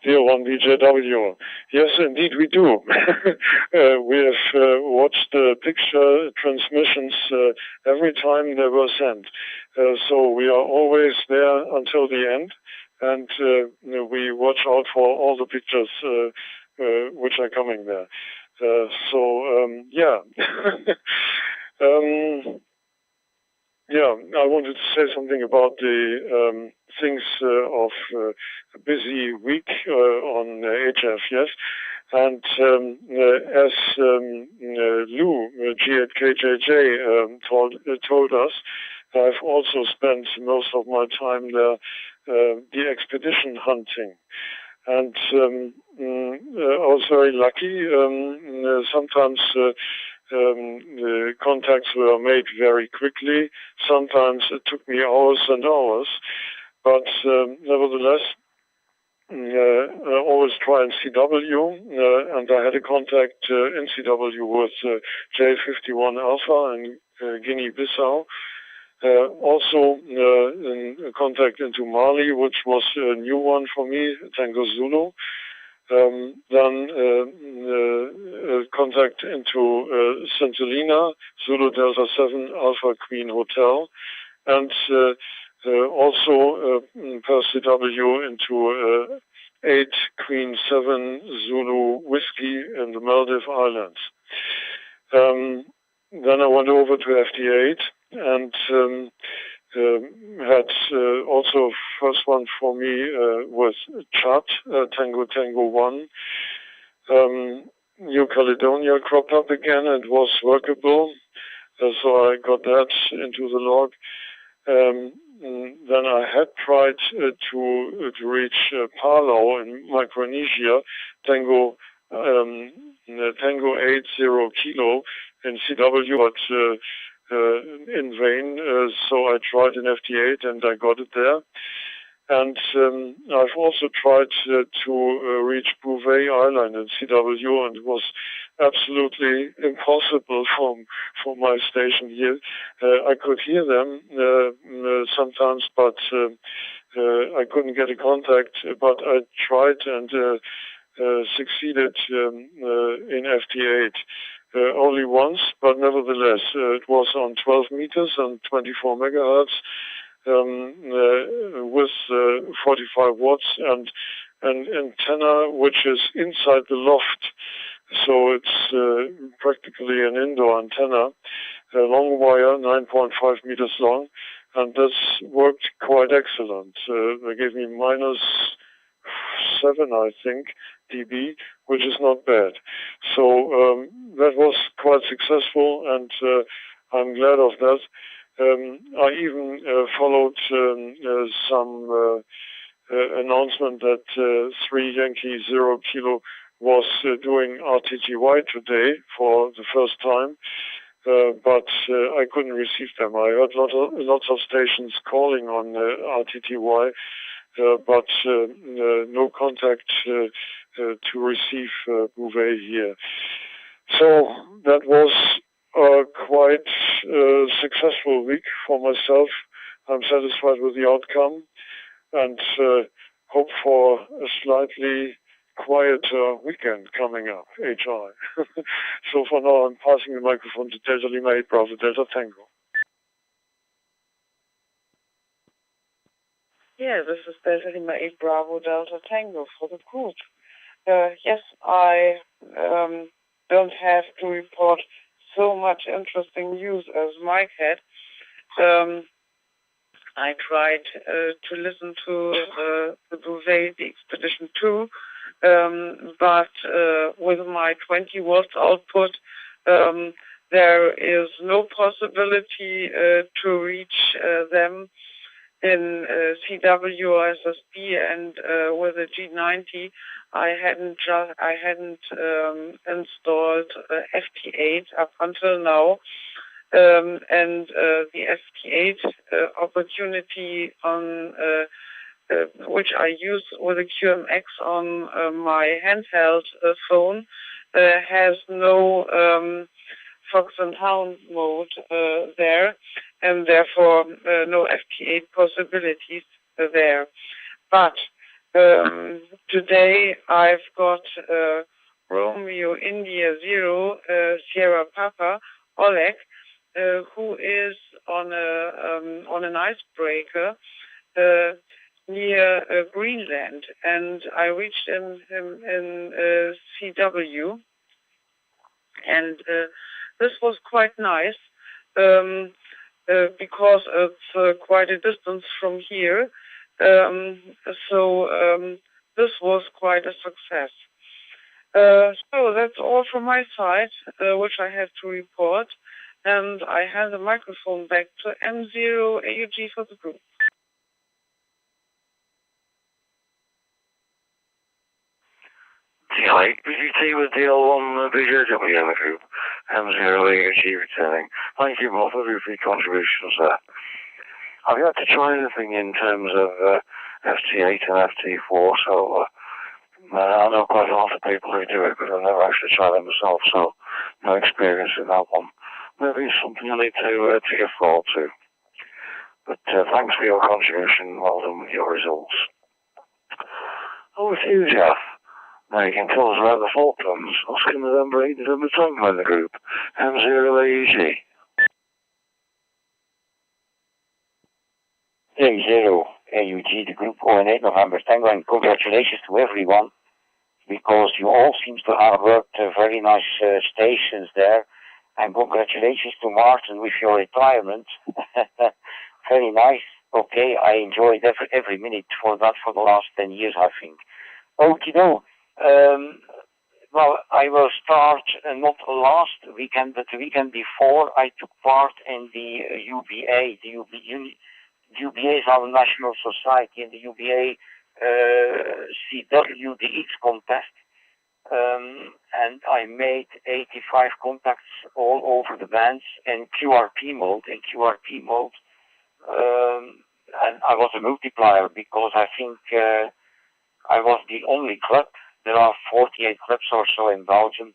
DL1 BJW. Yes, indeed we do. We have watched the picture transmissions every time they were sent. So we are always there until the end, and we watch out for all the pictures which are coming there. Yeah. Yeah, I wanted to say something about the things of a busy week on HF, yes. And as Lou, G at KJJ, told us, I've also spent most of my time there the expedition hunting. And I was very lucky. Sometimes the contacts were made very quickly. Sometimes it took me hours and hours. But nevertheless, I always try in CW, and I had a contact in CW with J51 Alpha in Guinea-Bissau. Also in contact into Mali, which was a new one for me, Tango Zulu. Then contact into St. Helena, Zulu Delta 7 Alpha Queen Hotel, and also per CW into 8 Queen 7 Zulu Whiskey in the Maldive Islands. Then I went over to FD8 and had also first one for me was Chad, Tango 1. New Caledonia cropped up again and was workable, so I got that into the log. Then I had tried to reach Palau in Micronesia, Tango 80 Kilo in CW, but in vain. So I tried in FD8 and I got it there. And I've also tried to reach Bouvet Island in CW, and it was absolutely impossible from my station here. I could hear them sometimes, but I couldn't get a contact. But I tried and succeeded in FT8 only once, but nevertheless, it was on 12 meters and 24 megahertz. With 45 watts and an antenna which is inside the loft, so it's practically an indoor antenna, a long wire, 9.5 meters long, and this worked quite excellent. They gave me -7, I think, dB, which is not bad. So that was quite successful, and I'm glad of that. I even followed some announcement that 3 Yankee 0 Kilo was doing RTTY today for the first time, but I couldn't receive them. I heard lots of stations calling on RTTY, but no contact to receive Bouvet here. So that was a quite successful week for myself. I'm satisfied with the outcome and hope for a slightly quieter weekend coming up, HI. So for now, I'm passing the microphone to Delta Lima 8 Bravo Delta Tango. Yeah, this is Delta Lima 8 Bravo Delta Tango for the group. Yes, I don't have to report so much interesting news as Mike had. I tried to listen to the Bouvet, the Expedition 2, but with my 20 watts output, there is no possibility to reach them in CW or SSB, and with the G90, I hadn't installed FT8 up until now, and the FT8 opportunity on which I use with the QMX on my handheld phone has no Fox and Hound mode there, and therefore no FT8 possibilities there. But today I've got Romeo India 0 Sierra Papa Oleg, who is on an icebreaker near Greenland, and I reached him in CW, and this was quite nice because it's quite a distance from here. So this was quite a success. So that's all from my side, which I have to report, and I hand the microphone back to M0 AUG for the group. DL8 BGT with DL1 BJW in the group. M0 AUG returning. Thank you both of you for your contributions there. I've yet to try anything in terms of FT8 and FT4, so I know quite a lot of people who do it, but I've never actually tried it myself, so no experience in that one. Maybe it's something I need to give thought to. But thanks for your contribution. Well done with your results. Over to you, Jeff. Now you can tell us about the Falklands. Oscar November 8 November Tango in the group. M0 AUG. M0 AUG, the group 08 November Tango, and congratulations to everyone, because you all seem to have worked very nice stations there, and congratulations to Martin with your retirement. Very nice. Okay, I enjoyed every minute for that for the last 10 years, I think. Okay, well, I will start not last weekend, but the weekend before. I took part in the UBA. UBA is our national society, in the UBA CWDX contest. And I made 85 contacts all over the bands in QRP mode. and I was a multiplier because I think I was the only club. There are 48 clubs or so in Belgium,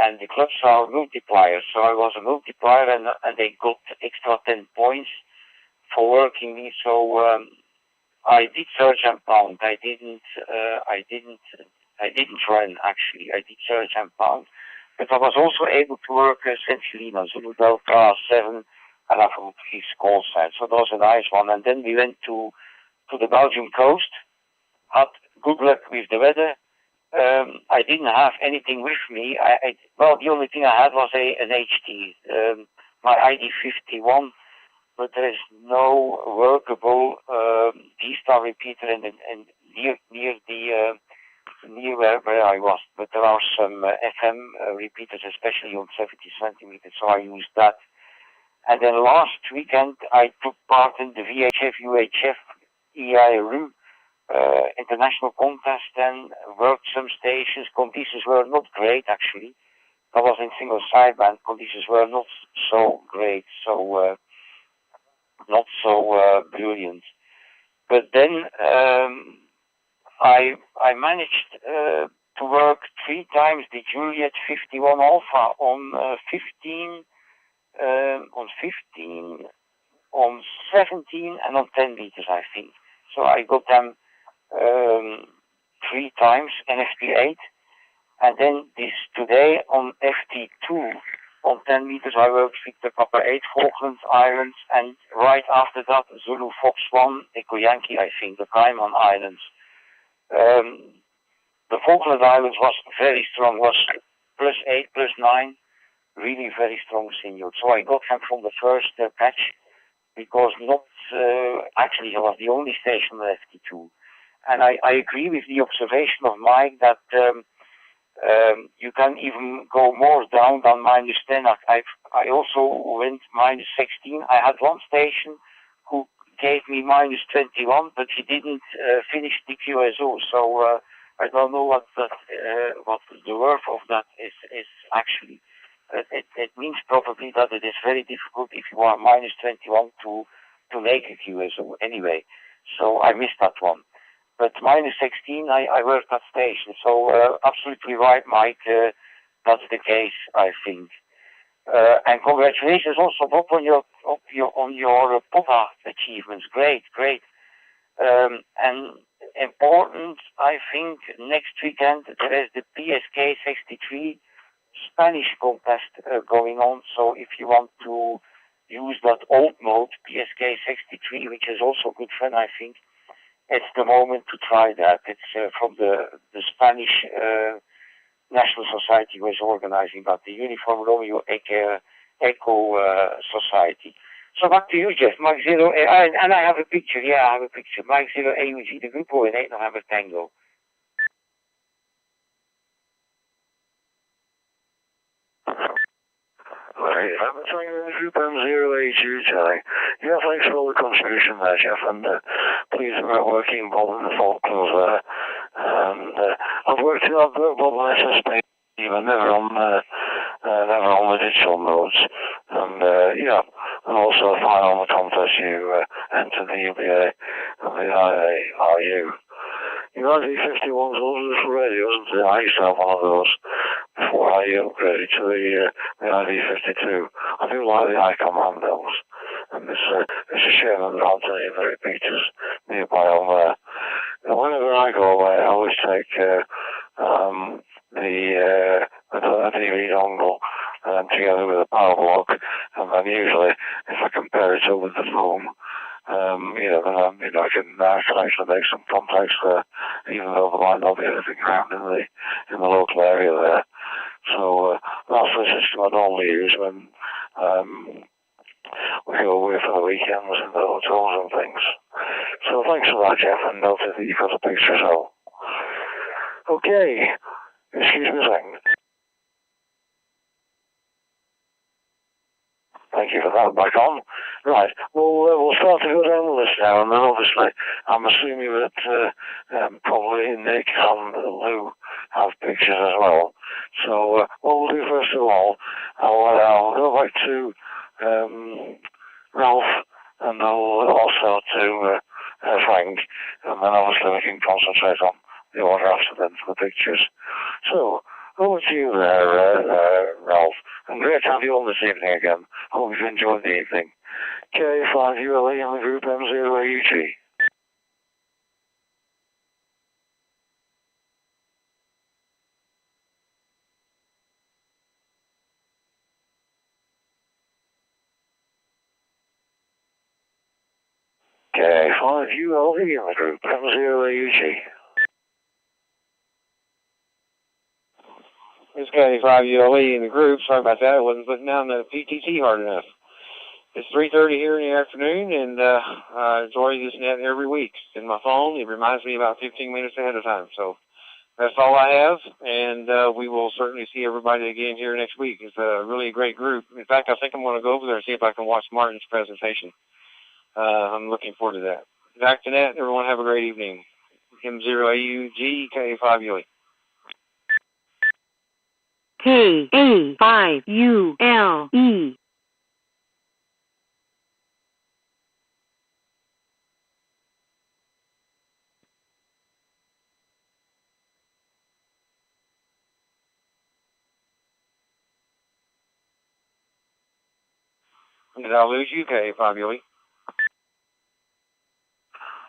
and the clubs are multipliers. So I was a multiplier, and they got extra 10 points for working me. So I did search and pound. I didn't run actually. I did search and pound, but I was also able to work essentially in Zulu Delta 7 and I from his call sign. So that was a nice one. And then we went to the Belgian coast. Had good luck with the weather. I didn't have anything with me. Well, the only thing I had was an HT, my ID51, but there is no workable DStar repeater near where I was. But there are some FM repeaters, especially on 70 centimeters, so I used that. And then last weekend I took part in the VHF UHF EIRU international contest and worked some stations. Conditions were not great actually. I was in single sideband. Conditions were not so great, so not so brilliant. But then I managed to work 3 times the Juliet 51 Alpha on 15, on 17, and on 10 meters, I think. So I got them 3 times NFP8, and then today on FT2 on 10 meters I worked Victor Papa 8 Falkland Islands, and right after that Zulu Fox 1 Echo Yankee, I think, the Cayman Islands. The Falkland Islands was very strong, was +8, +9, really very strong signal. So I got them from the first patch, because actually I was the only station on FT2. And I agree with the observation of Mike that you can even go more down than -10. I also went -16. I had one station who gave me -21, but he didn't finish the QSO. So I don't know what the worth of that is actually. It means probably that it is very difficult if you are -21 to make a QSO anyway. So I missed that one. But -16, I worked that station. So absolutely right, Mike. That's the case, I think. And congratulations also, Bob, on your POTA achievements. Great. And important, I think, next weekend there is the PSK 63 Spanish contest going on. So if you want to use that old mode, PSK 63, which is also good fun, I think, it's the moment to try that. It's from the Spanish National Society who is organizing that, the Uniform Romeo Echo Society. So back to you, Jeff. Mike 0, and I have a picture. Yeah, I have a picture. Mike 0 AUG, the Grupo in 8 November Tango. Right, I'm a Group M0A2, yeah, thanks for all the contribution there, Jeff, and please about working Bob in the Falklands there. And I've worked in Bob on SSP, but never on the digital modes. And yeah, and also fine on the contest you entered the UBA and the IARU. Your ID51's also already, wasn't it? I used to have one of those before I upgraded to the ID52. I do like the Icon handles, and it's a shame that there aren't any of the repeaters nearby on there. And whenever I go away, I always take the DVD dongle together with a power block, and then usually, if I compare it up with the phone, then I can actually make some contacts there, even though there might not be anything around in the local area there. So that's the system I normally use when we go away for the weekends in the hotels and things. So thanks for that, Jeff, and noted that you've got a picture as well. Okay, excuse me a second. Thank you for that. Back on. Right. We'll start to go down the list now, and then obviously I'm assuming that probably Nick and Lou have pictures as well. So what we'll do first of all, I'll go back to Ralph and also to Frank, and then obviously we can concentrate on the order after then for the pictures. So, over to you there, Ralph, and great to have you on this evening again. Hope you've enjoyed the evening. K5ULE and the group M0AUG. K5ULE in the group M0AUG. It's K5ULE in the group. Sorry about that. I wasn't putting down the PTT hard enough. It's 3:30 here in the afternoon, and I enjoy this net every week. In my phone, it reminds me about 15 minutes ahead of time. So that's all I have, and we will certainly see everybody again here next week. It's really a great group. In fact, I think I'm going to go over there and see if I can watch Martin's presentation. I'm looking forward to that. Back to that. Everyone have a great evening. M0AUG, K5ULE. K-A-5-U-L-E. Did I lose you, K5ULE?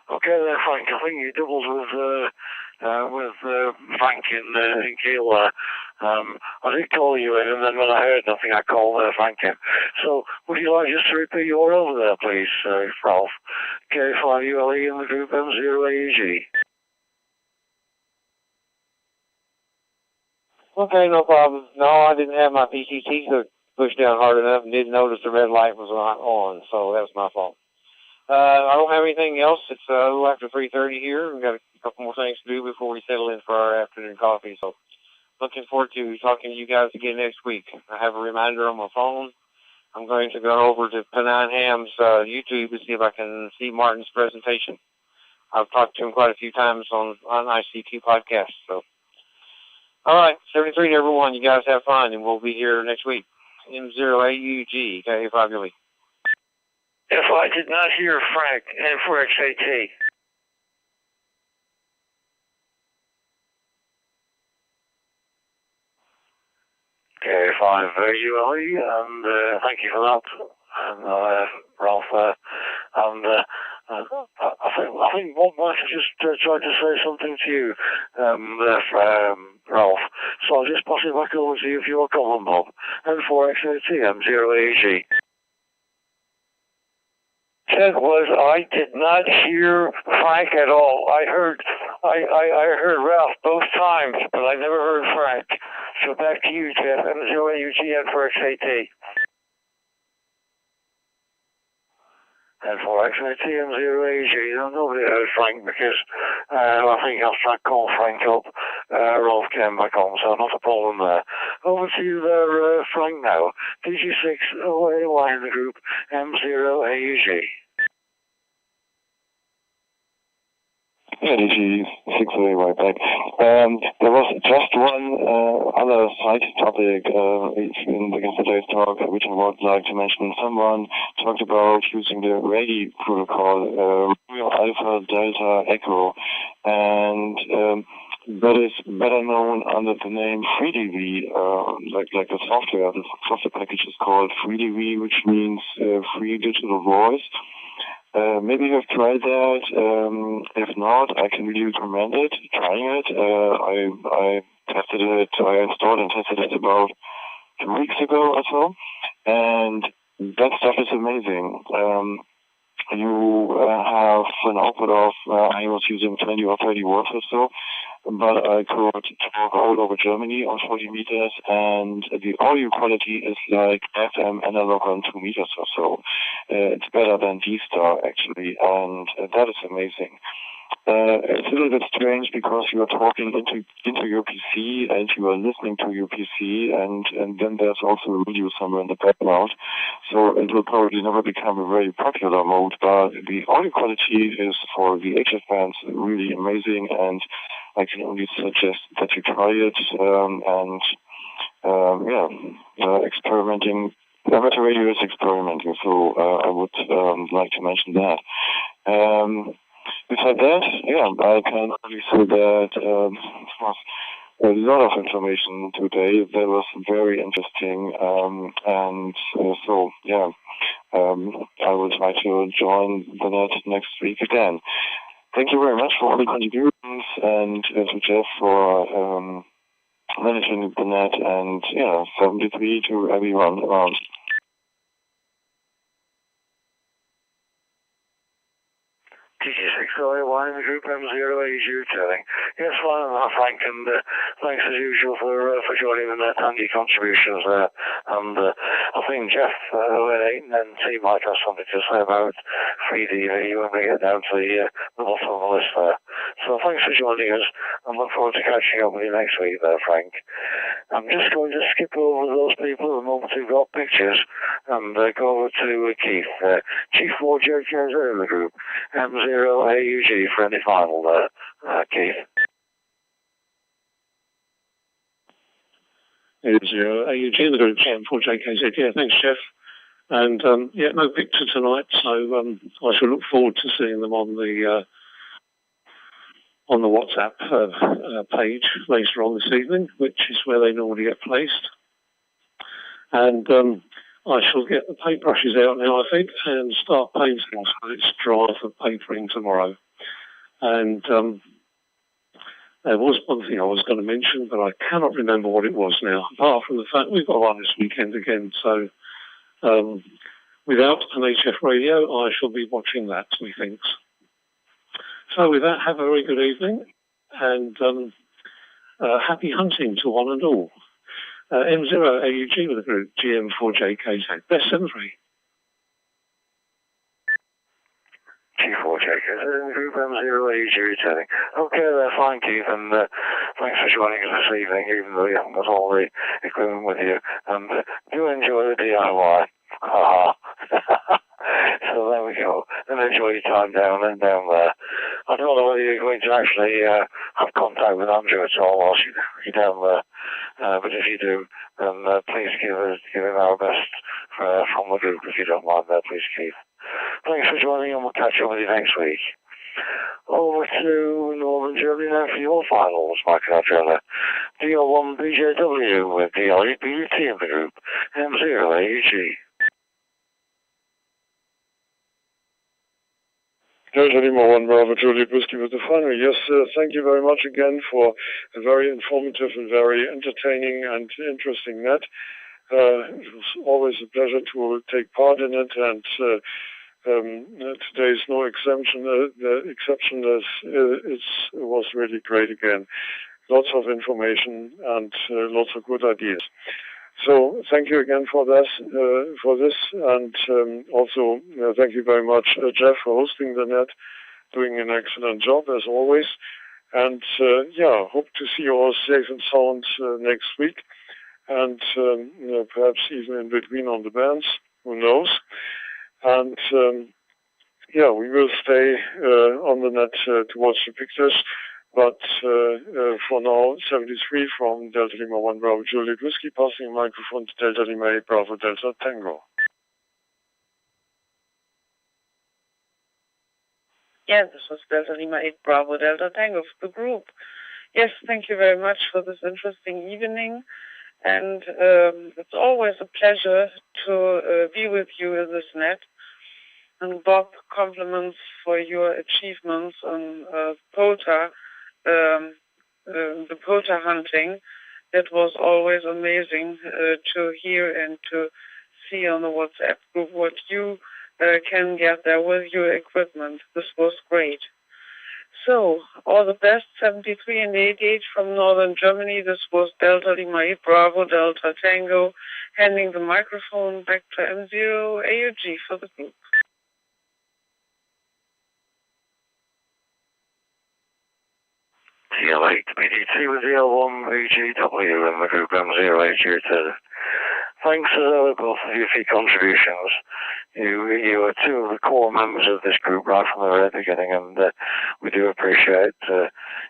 Okay there, Frank. I think you doubled with Frank in Kiel there. I did call you in, and then when I heard nothing, I called Frank in. So, would you like just to repeat your over there, please, Ralph? K5ULE in the group M0AUG. Okay, no problem. No, I didn't have my PTT pushed down hard enough and didn't notice the red light was not on, so that was my fault. I don't have anything else. It's a little after 3:30 here. We've got a couple more things to do before we settle in for our afternoon coffee. So looking forward to talking to you guys again next week. I have a reminder on my phone. I'm going to go over to Pennine HaM's YouTube to see if I can see Martin's presentation. I've talked to him quite a few times on ICQ podcasts. So, all right, 73 to everyone. You guys have fun, and we'll be here next week. M0AUG, K5ULE. If I did not hear Frank, and for XAT. K5ULE, and thank you for that, and Ralph. And I think one might have just tried to say something to you, Ralph. So I'll just pass it back over to you if you're calling, Bob. M4XAT, M0AG. Said was I did not hear Frank at all. I heard Ralph both times, but I never heard Frank. So back to you, Jeff. M0AUG and for XAT. And for XAT, M0AUG. Nobody heard Frank because I think after I called Frank up, Ralph came back on, so not a problem there. Over to you there, Frank, now. PG6OAY in the group, M0AUG. Yeah, DG6OAY back. There was just one other side topic in yesterday's talk, which I would like to mention. Someone talked about using the RADI protocol, Real Alpha Delta Echo, and that is better known under the name FreeDV, like the software. The software package is called FreeDV, which means free digital voice. Maybe you have tried that. If not, I can really recommend it, trying it. I tested it, I installed and tested it about 2 weeks ago or so, and that stuff is amazing. You have an output of, I was using 20 or 30 watts or so, but I could talk all over Germany on 40 meters, and the audio quality is like FM analog on 2 meters or so. It's better than DStar, actually, and that is amazing. It's a little bit strange because you are talking into your PC and you are listening to your PC, and then there's also a radio somewhere in the background. So it will probably never become a very popular mode, but the audio quality is for the HF bands really amazing, and I can only suggest that you try it, experimenting amateur radio is experimenting, so I would like to mention that. Besides that, yeah, I can only say that it was a lot of information today. That was very interesting, and so yeah, I will try to join the net next week again. Thank you very much for all the contributions, and to Jeff for managing the net, and yeah, 73 to everyone around. TG601 in the group M0AU telling. Yes, fine enough, Frank, and thanks as usual for joining the net and your contributions there. And I think Jeff and he might have something to say about free DV when we get down to the bottom of the list there. So thanks for joining us, and look forward to catching up with you next week there, Frank. I'm just going to skip over those people at the moment who've got pictures and go over to Keith, G4JKZ in the group, M0AUG for any final there, Keith. It's AUG in the group, M4JKZ. Yeah, thanks, Jeff. And yeah, no Victor tonight, so I shall look forward to seeing them on the WhatsApp page later on this evening, which is where they normally get placed. And I shall get the paintbrushes out now, I think, and start painting so it's dry for papering tomorrow. And there was one thing I was going to mention, but I cannot remember what it was now, apart from the fact we've got one this weekend again. So without an HF radio, I shall be watching that, methinks. So with that, have a very good evening, and happy hunting to one and all. M0AUG with the group, GM4JKZ. Best 73. G4JKZ in the group, M0AUG returning. Okay there, fine, Keith, and thanks for joining us this evening, even though you haven't got all the equipment with you. And do enjoy the DIY. So there we go. And enjoy your time down there. I don't know whether you're going to actually have contact with Andrew at all whilst you're down there. But if you do, then please give him our best from the group, if you don't mind there, please, Keith. Thanks for joining, and we'll catch up with you next week. Over to Northern Germany now for your finals, Michael Adrella. DL1 BJW with DL8 BUT in the group, M0AUG. Delta Lima 1 Bravo Juliet Whiskey with the final. Yes, thank you very much again for a very informative and very entertaining and interesting net. It was always a pleasure to take part in it, and today is no exception. The exception is it was really great again. Lots of information and lots of good ideas. So thank you again for this, and also thank you very much, Jeff, for hosting the net, doing an excellent job as always. And yeah, hope to see you all safe and sound next week, and perhaps even in between on the bands. Who knows? And yeah, we will stay on the net to watch the pictures. But for now, 73 from Delta Lima 1 Bravo Juliet Whiskey, passing the microphone to Delta Lima 8 Bravo Delta Tango. Yeah, this was Delta Lima 8 Bravo Delta Tango for the group. Yes, thank you very much for this interesting evening. And it's always a pleasure to be with you in this net. And Bob, compliments for your achievements on POTA. The POTA hunting. It was always amazing to hear and to see on the WhatsApp group what you can get there with your equipment. This was great. So, all the best, 73 and 88 from Northern Germany. This was Delta Lima 8 Bravo Delta Tango, handing the microphone back to M0AUG for the group. DL8 BDT with DL1 BGW in the group M0AUG. Thanks as ever, both of you, for your contributions. You are two of the core members of this group right from the very beginning, and we do appreciate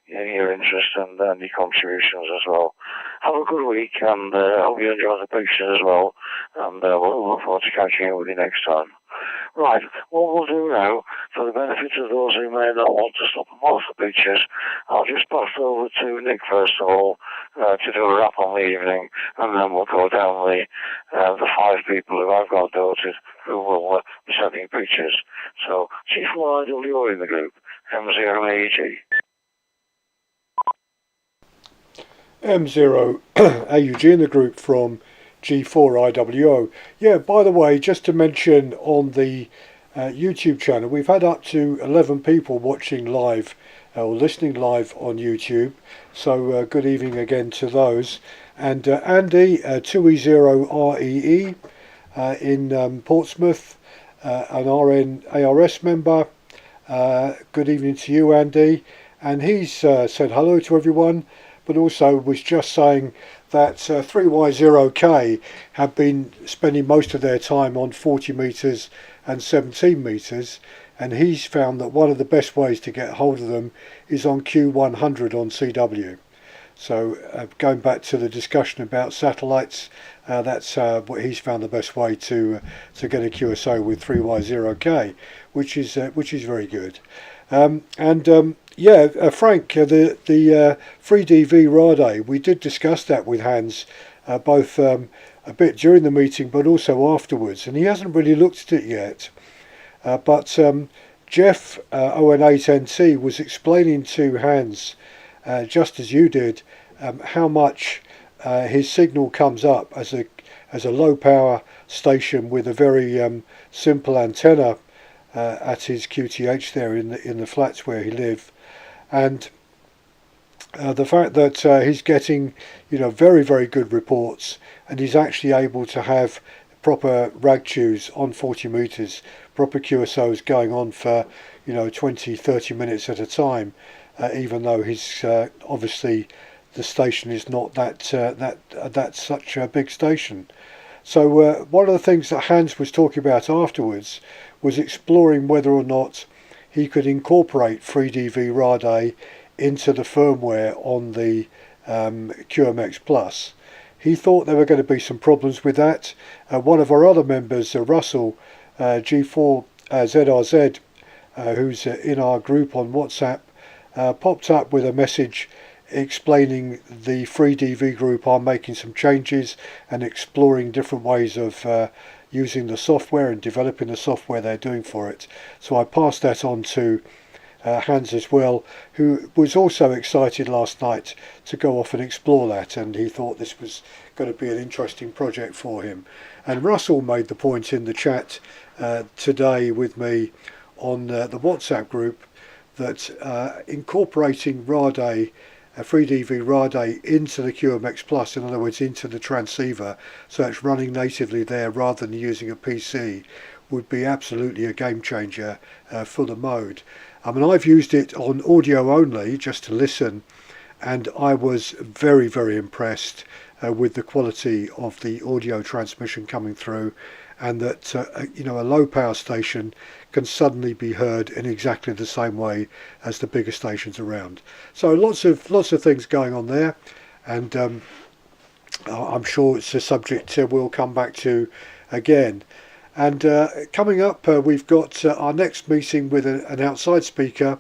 your interest and your contributions as well. Have a good week, and I hope you enjoy the pictures as well, and we'll look forward to catching up with you next time. Right, what we'll do now, for the benefit of those who may not want to stop and watch the pictures, I'll just pass over to Nick first of all to do a wrap on the evening, and then we'll go down the 5 people who I've got noted who will be sending pictures. So, G4IWO in the group, M0AEG. M0 AUG in the group from G4IWO. Yeah, by the way, just to mention on the YouTube channel, we've had up to 11 people watching live or listening live on YouTube. So good evening again to those. And Andy, 2E0REE in Portsmouth, an ARS member. Good evening to you, Andy. And he's said hello to everyone, but also was just saying that 3Y0K have been spending most of their time on 40 metres and 17 metres, and he's found that one of the best ways to get hold of them is on Q100 on CW. So going back to the discussion about satellites, that's what he's found the best way to get a QSO with 3Y0K, which is very good. Yeah, Frank, the 3DV Rade, we did discuss that with Hans, both a bit during the meeting but also afterwards, and he hasn't really looked at it yet. But Jeff, ON8NT, was explaining to Hans, just as you did, how much his signal comes up as a low power station with a very simple antenna at his QTH there in the flats where he lives. And the fact that he's getting, very, very good reports, and he's actually able to have proper RAGTUs on 40 metres, proper QSOs going on for, 20, 30 minutes at a time, even though he's obviously the station is not that's such a big station. So one of the things that Hans was talking about afterwards was exploring whether or not he could incorporate 3DV Rade into the firmware on the QMX Plus. He thought there were going to be some problems with that. One of our other members, Russell, G4ZRZ, who's in our group on WhatsApp, popped up with a message explaining the 3DV group are making some changes and exploring different ways of using the software and developing the software they're doing for it. So I passed that on to Hans as well, who was also excited last night to go off and explore that, and he thought this was going to be an interesting project for him. And Russell made the point in the chat today with me on the WhatsApp group that incorporating Rade, 3DV Rade into the QMX Plus, in other words into the transceiver, so it's running natively there rather than using a PC, would be absolutely a game changer for the mode. I mean, I've used it on audio only just to listen, and I was very, very impressed with the quality of the audio transmission coming through, and that a low power station can suddenly be heard in exactly the same way as the bigger stations around. So lots of things going on there, and I'm sure it's a subject we'll come back to again. And coming up, we've got our next meeting with an outside speaker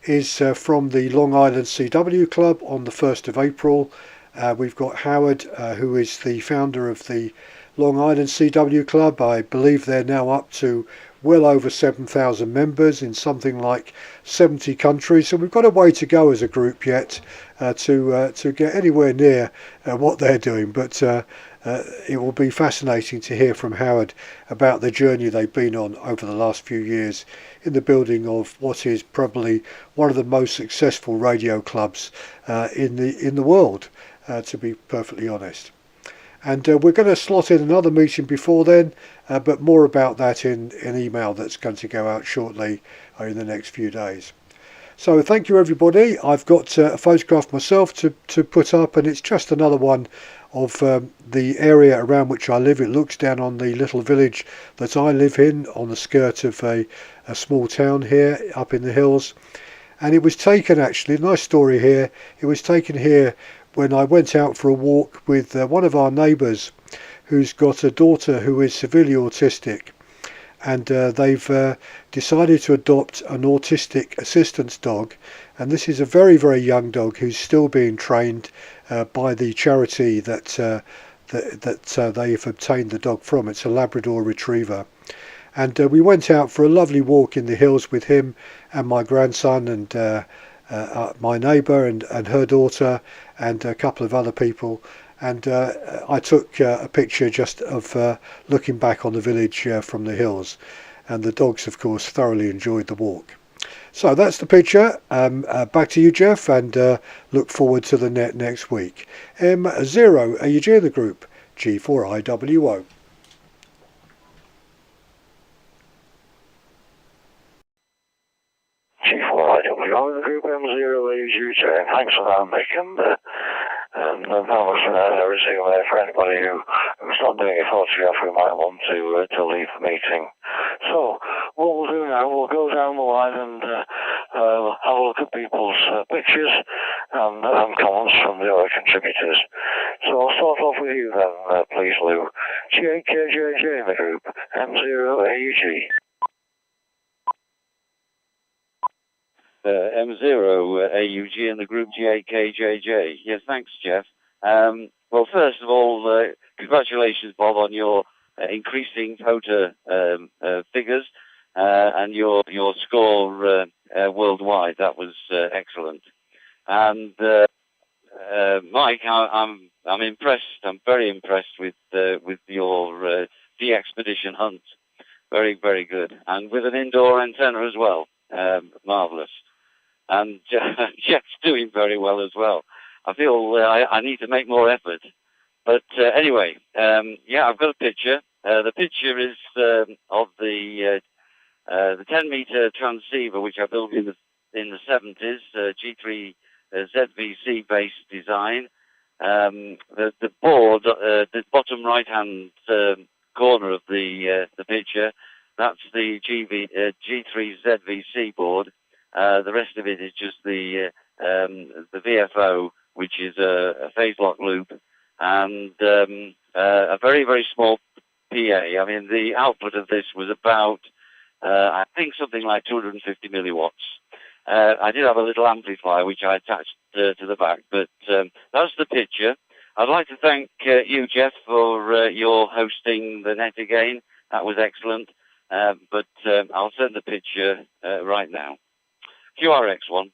is from the Long Island CW Club on the 1st of April. We've got Howard, who is the founder of the Long Island CW Club. I believe they're now up to well over 7,000 members in something like 70 countries. So we've got a way to go as a group yet to get anywhere near what they're doing. But it will be fascinating to hear from Howard about the journey they've been on over the last few years in the building of what is probably one of the most successful radio clubs in the world, to be perfectly honest. And we're going to slot in another meeting before then, but more about that in an email that's going to go out shortly in the next few days. So thank you everybody. I've got a photograph myself to put up, and it's just another one of the area around which I live. It looks down on the little village that I live in on the skirt of a small town here up in the hills. And it was taken, actually, nice story here, it was taken here when I went out for a walk with one of our neighbours who's got a daughter who is severely autistic, and they've decided to adopt an autistic assistance dog, and this is a very, very young dog who's still being trained by the charity that they've obtained the dog from. It's a Labrador Retriever. And we went out for a lovely walk in the hills with him and my grandson and my neighbour and her daughter and a couple of other people. And I took a picture just of looking back on the village from the hills. And the dogs, of course, thoroughly enjoyed the walk. So that's the picture. Back to you, Jeff, and look forward to the net next week. M0, AUG in the group, G4IWO. G4IWO in the group, M0AUG. Thanks for that, Mick, and thanks for everything there for anybody who's not doing a photograph who might want to leave the meeting. So, what we'll do now, we'll go down the line and have a look at people's pictures and comments from the other contributors. So I'll start off with you then, please, Lou. JKJJ in the group, M0AUG. M0AUG in the group JKJJ. Yes, thanks, Jeff. Well, first of all, congratulations, Bob, on your increasing photo figures and your score worldwide. That was excellent. And Mike, I'm impressed. I'm very impressed with your de-expedition hunt. Very, very good. And with an indoor antenna as well. Marvellous. And Jeff's doing very well as well. I feel I need to make more effort. But anyway, yeah, I've got a picture. The picture is of the 10-meter transceiver, which I built in the 70s, G3 ZVC based design. The board, the bottom right-hand corner of the picture, that's the G3 ZVC board. The rest of it is just the VFO, which is a phase lock loop, and a very, very small PA. I mean, the output of this was about, I think, something like 250 milliwatts. I did have a little amplifier, which I attached to the back, but that's the picture. I'd like to thank you, Jeff, for your hosting the net again. That was excellent. But I'll send the picture right now. QRX1.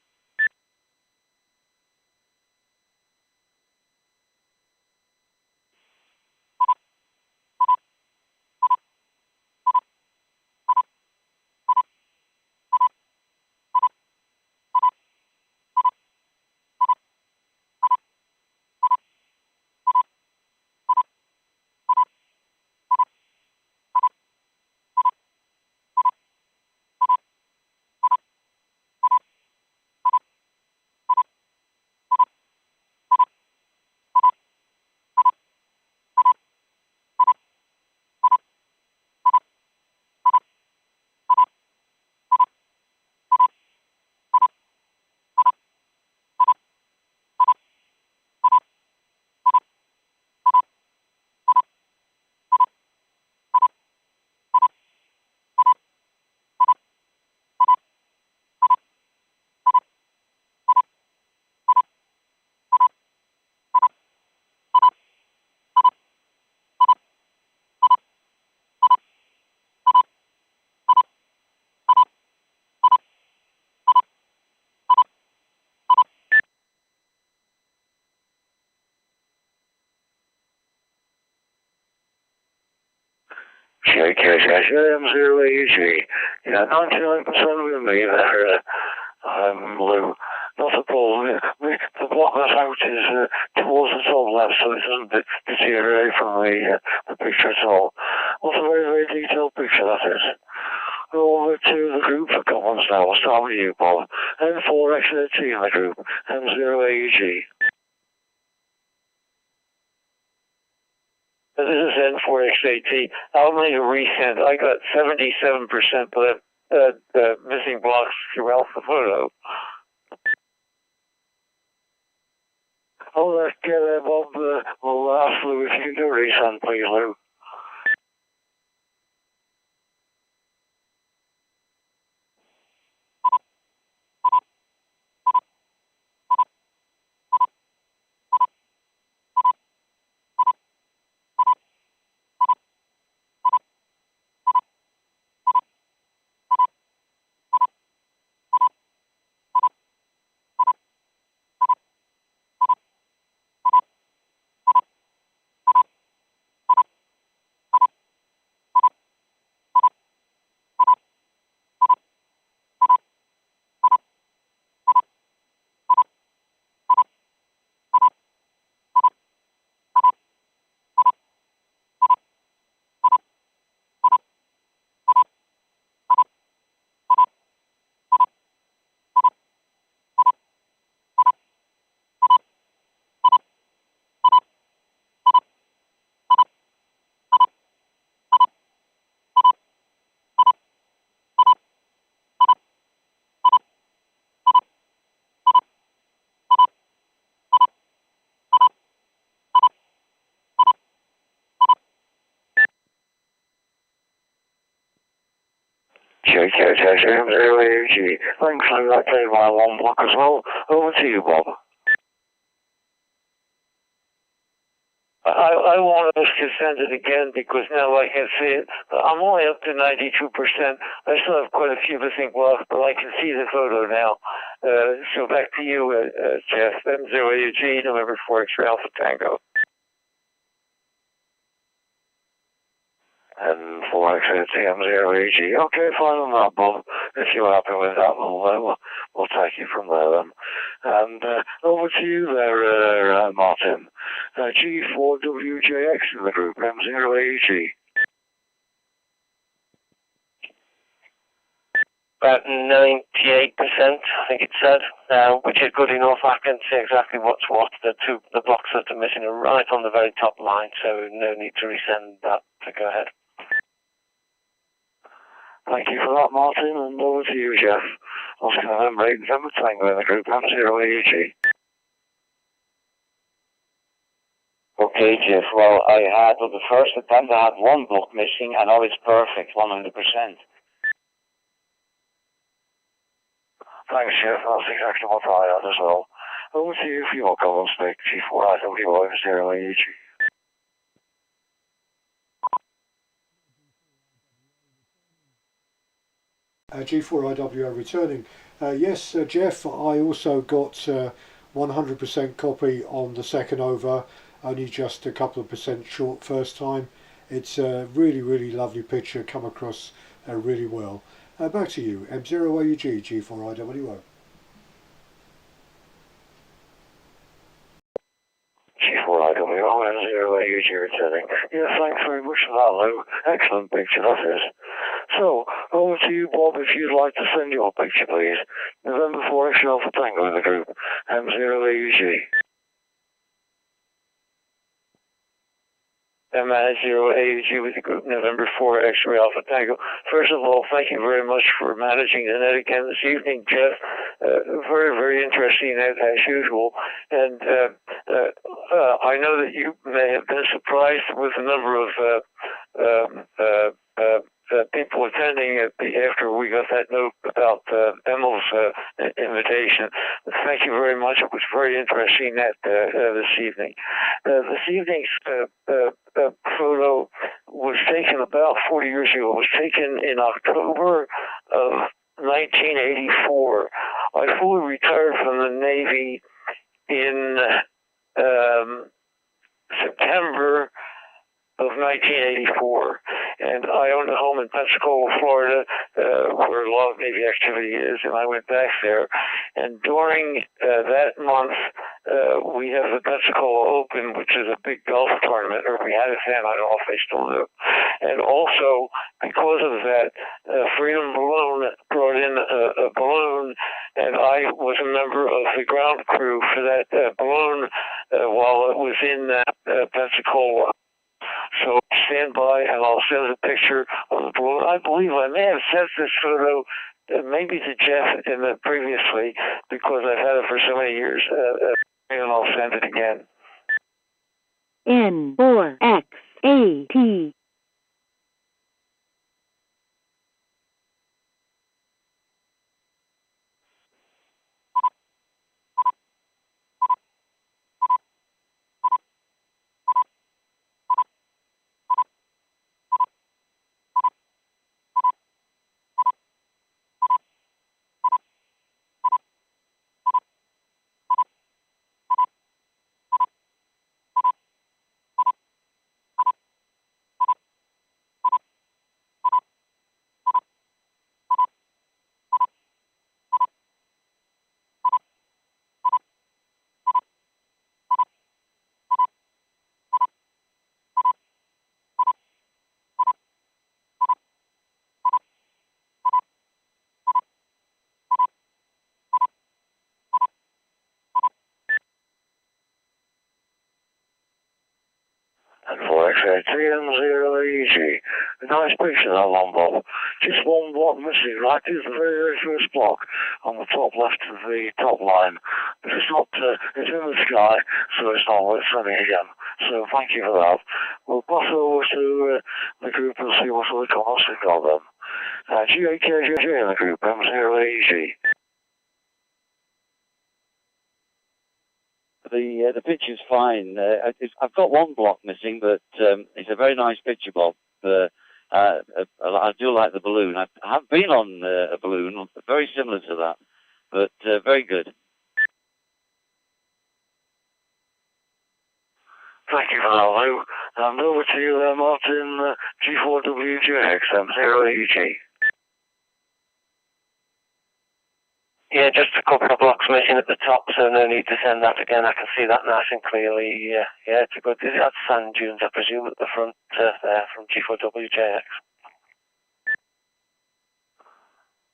M0AUG. Yeah, 99% with me there, Lou. Not a problem. The block that's out is towards the top left, so it doesn't deteriorate from the picture at all. What a very, very detailed picture that is. Go over to the group for comments now. We'll start with you, Bob. M4XLT in the group. M0AUG. This is N4XAT. I'll make a resend. I got 77% of the missing blocks through Alpha Photo. Oh, let's get Bob. We'll ask Lou if you can do a resend, please, Lou. JKJM0AG. Thanks, Lou. That played my alarm block as well. Over to you, Bob. I want us to send it again because now I can see it. I'm only up to 92%. I still have quite a few missing blocks, but I can see the photo now. So back to you, Jeff. M0AG, November 4 X-ray Alpha Tango. And 4XATM0AG. Okay, fine on that, Bob. If you're happy with that, we'll take you from there then. And over to you there, Martin. G4WJX in the group, M0AG. About 98%, I think it said, which is good enough. I can see exactly what's what. The blocks that are missing are right on the very top line, so no need to resend that. So go ahead. Thank you for that, Martin, and over to you, Jeff. Oscar November 8 November Tango in the group, M0AG. Okay, Jeff. Well, I had, on the first attempt, I had one block missing, and now it's perfect, 100%. Thanks, Jeff. That's exactly what I had as well. Over to you for your column spec, G4IW M0AG. G4IWO returning. Yes, Jeff, I also got 100% copy on the second over, only just a couple of percent short first time. It's a really, really lovely picture, come across really well. Back to you, M0AUG, G4IWO. G4IWO, M0AUG returning. Yeah, thanks very much for that, Lou. Excellent picture, that is. So, over to you, Bob, if you'd like to send your picture, please. November 4 X-ray Alpha Tango in the group, M0AUG. M0AUG with the group, November 4 X-ray Alpha Tango. First of all, thank you very much for managing the net again this evening, Jeff. Very, very interesting net as usual. And I know that you may have been surprised with the number of people attending after we got that note about Emil's invitation. Thank you very much. It was very interesting that this evening. This evening's photo was taken about 40 years ago. It was taken in October of 1984. I fully retired from the Navy in September of 1984, and I owned a home in Pensacola, Florida, where a lot of Navy activity is, and I went back there. And during that month, we have the Pensacola Open, which is a big golf tournament, or we had it then, I don't know if they still do. And also, because of that, Freedom Balloon brought in a balloon, and I was a member of the ground crew for that balloon while it was in that Pensacola. So stand by and I'll send a picture of the balloon. I believe I may have sent this photo maybe to Jeff previously because I've had it for so many years. And I'll send it again. N4XAT. And 4XAT-M0AG. A nice picture, that one, Bob. Just one block missing, right? It's the very, very first block on the top left of the top line. But it's not, it's in the sky, so it's not worth sending again. So thank you for that. We'll pass over to the group and see what sort of comments they've got then. GAKJJ in the group, M0AG. The picture's fine. I've got one block missing, but it's a very nice picture, Bob. I do like the balloon. I have been on a balloon, very similar to that, but very good. Thank you for that, Lou. And over to you there, Martin, G4WJX, M0AG. Yeah, just a couple of blocks missing at the top, so no need to send that again. I can see that nice and clearly. Yeah, it's a good. That's sand dunes, I presume, at the front there from G4WJX.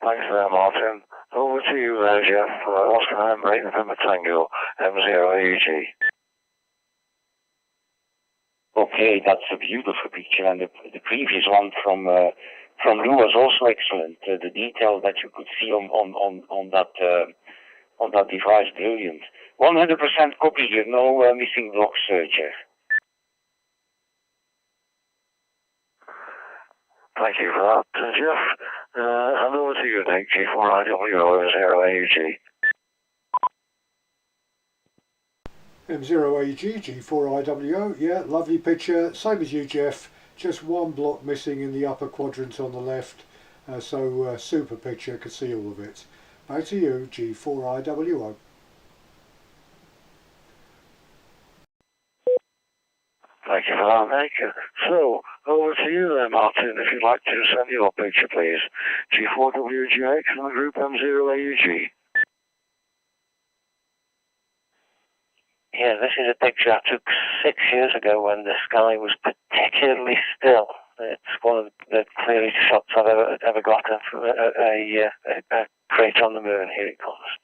Thanks for that, Martin. Over to you there, Jeff. Oscar Handbrake, November Tango, M0AG. Okay, that's a beautiful picture, and the previous one from Lou was also excellent. The detail that you could see on that device, brilliant. 100% copy here, no missing blocks, Jeff. Thank you for that, Jeff. And over to you, Nick, G4IWO, M0AG. M0AG, G4IWO, yeah, lovely picture, same as you, Jeff, just one block missing in the upper quadrant on the left, so super picture, could see all of it. Back to you, G4IWO. Thank you for that, Nick. So, over to you then, Martin, if you'd like to send your picture, please. G4WGX and the group M0AG. Yeah, this is a picture I took 6 years ago when the sky was particularly still. It's one of the clearest shots I've ever got of a crater on the moon. Here it comes.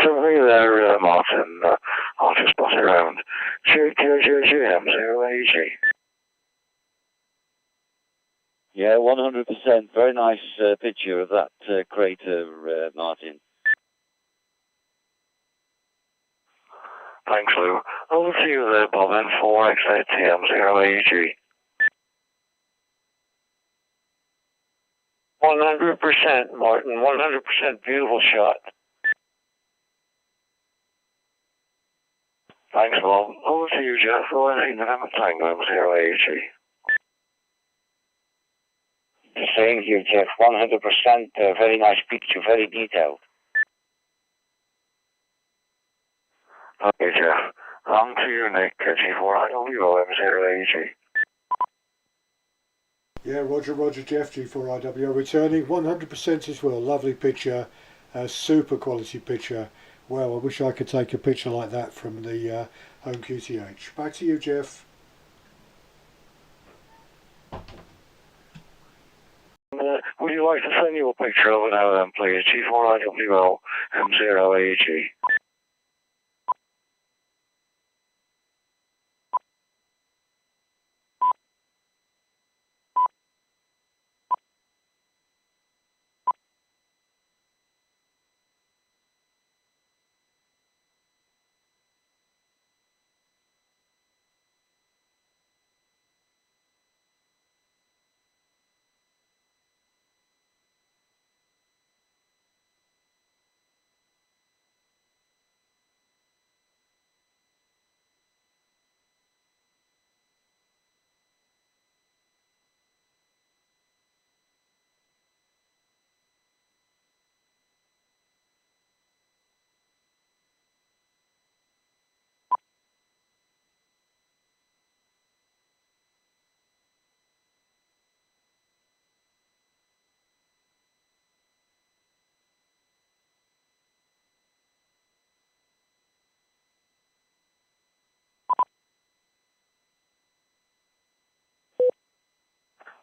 Certainly there, Martin. I'll just pass it around. GAKJJ, M0AG. Yeah, 100%. Very nice picture of that crater, Martin. Thanks, Lou. Over to you there, Bob, N4XAT, M0AG. 100%, Martin. 100% beautiful shot. Thanks, Bob. Over to you, Jeff. Go ahead, November Tango, 080. The same here, Jeff. 100%. Very nice picture, very detailed. Okay, Jeff. On to you, Nick. G4IWO, M080. Yeah, Roger, Jeff, G4IWO returning 100% as well. Lovely picture, super quality picture. Well, I wish I could take a picture like that from the home QTH. Back to you, Jeff. Would you like to send your picture over now then, please? G4IWO, M080.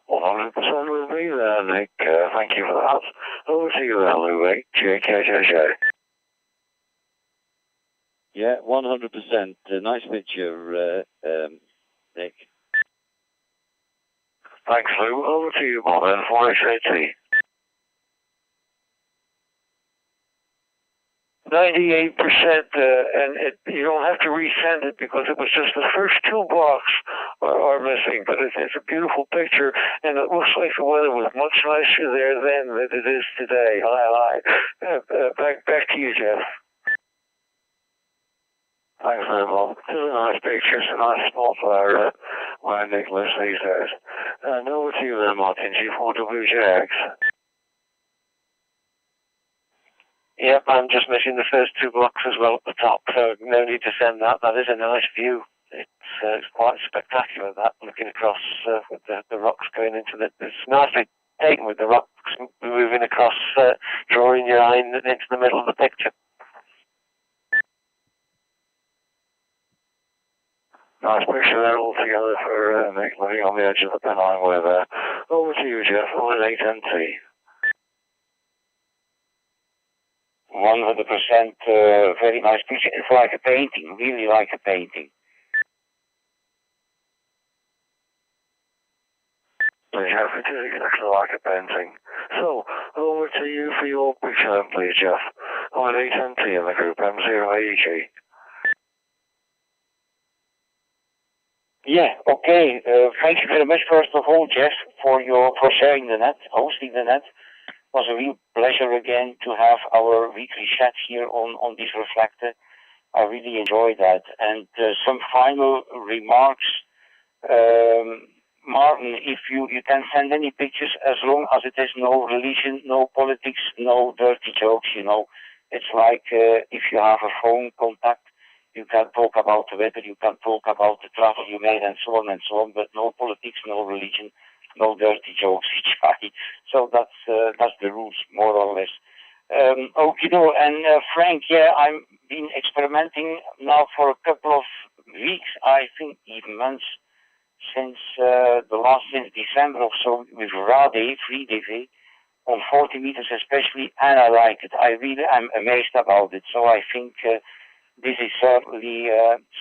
Well, 100% with me there, Nick. Thank you for that. Over to you then, Louis. JKJJ. Yeah, 100%. Nice picture, Nick. Thanks, Lou. Over to you, Bob, then, 4XAT. 98%, and you don't have to resend it because it was just the first two blocks are missing, but it's a beautiful picture, and it looks like the weather was much nicer there then than it is today. Hi. Back to you, Jeff. Thanks, Bob. This is a nice picture. It's a nice spot where Nicholas these days. And over to you then, Martin, G4WJX. Yep, I'm just missing the first two blocks as well at the top, so no need to send that. That is a nice view. It's quite spectacular, that, looking across with the rocks going into the... It's nicely taken with the rocks moving across, drawing your eye into the middle of the picture. Nice picture there all together for Nick living on the edge of the Pennine Way there. Over to you, Jeff, on 8NT. 100% very nice picture. It's like a painting, really like a painting. Jeff, it is exactly like a painting. So, over to you for your picture then, please, Jeff. On 8NT in the group, M080. Yeah, okay. Thank you very much, first of all, Jeff, for sharing the net, hosting the net. It was a real pleasure again to have our weekly chat here on this Reflector. I really enjoyed that. And some final remarks. Martin, if you can send any pictures as long as it is no religion, no politics, no dirty jokes, you know. It's like if you have a phone contact, you can talk about the weather, you can talk about the travel you made and so on, but no politics, no religion, no dirty jokes each day. So that's the rules, more or less. Okay, and Frank, yeah, I've been experimenting now for a couple of weeks, I think even months, since December or so, with Rade, 3DV, on 40 meters especially, and I like it. I really am amazed about it. So I think this is certainly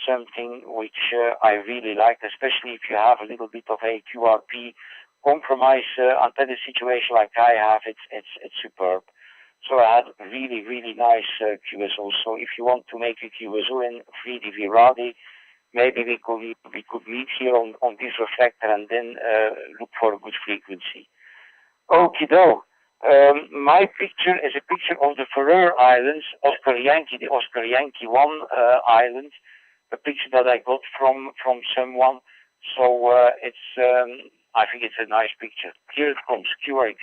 something which I really like, especially if you have a little bit of a QRP compromise antenna situation like I have. It's superb. So I had really, really nice QSO. So if you want to make a QSO in 3DV Rade, maybe we could meet here on this Reflector and then look for a good frequency. Okie doke. My picture is a picture of the Faroe Islands, Oscar Yankee, the Oscar Yankee 1 island. a picture that I got from someone. So I think it's a nice picture. Here it comes, QX.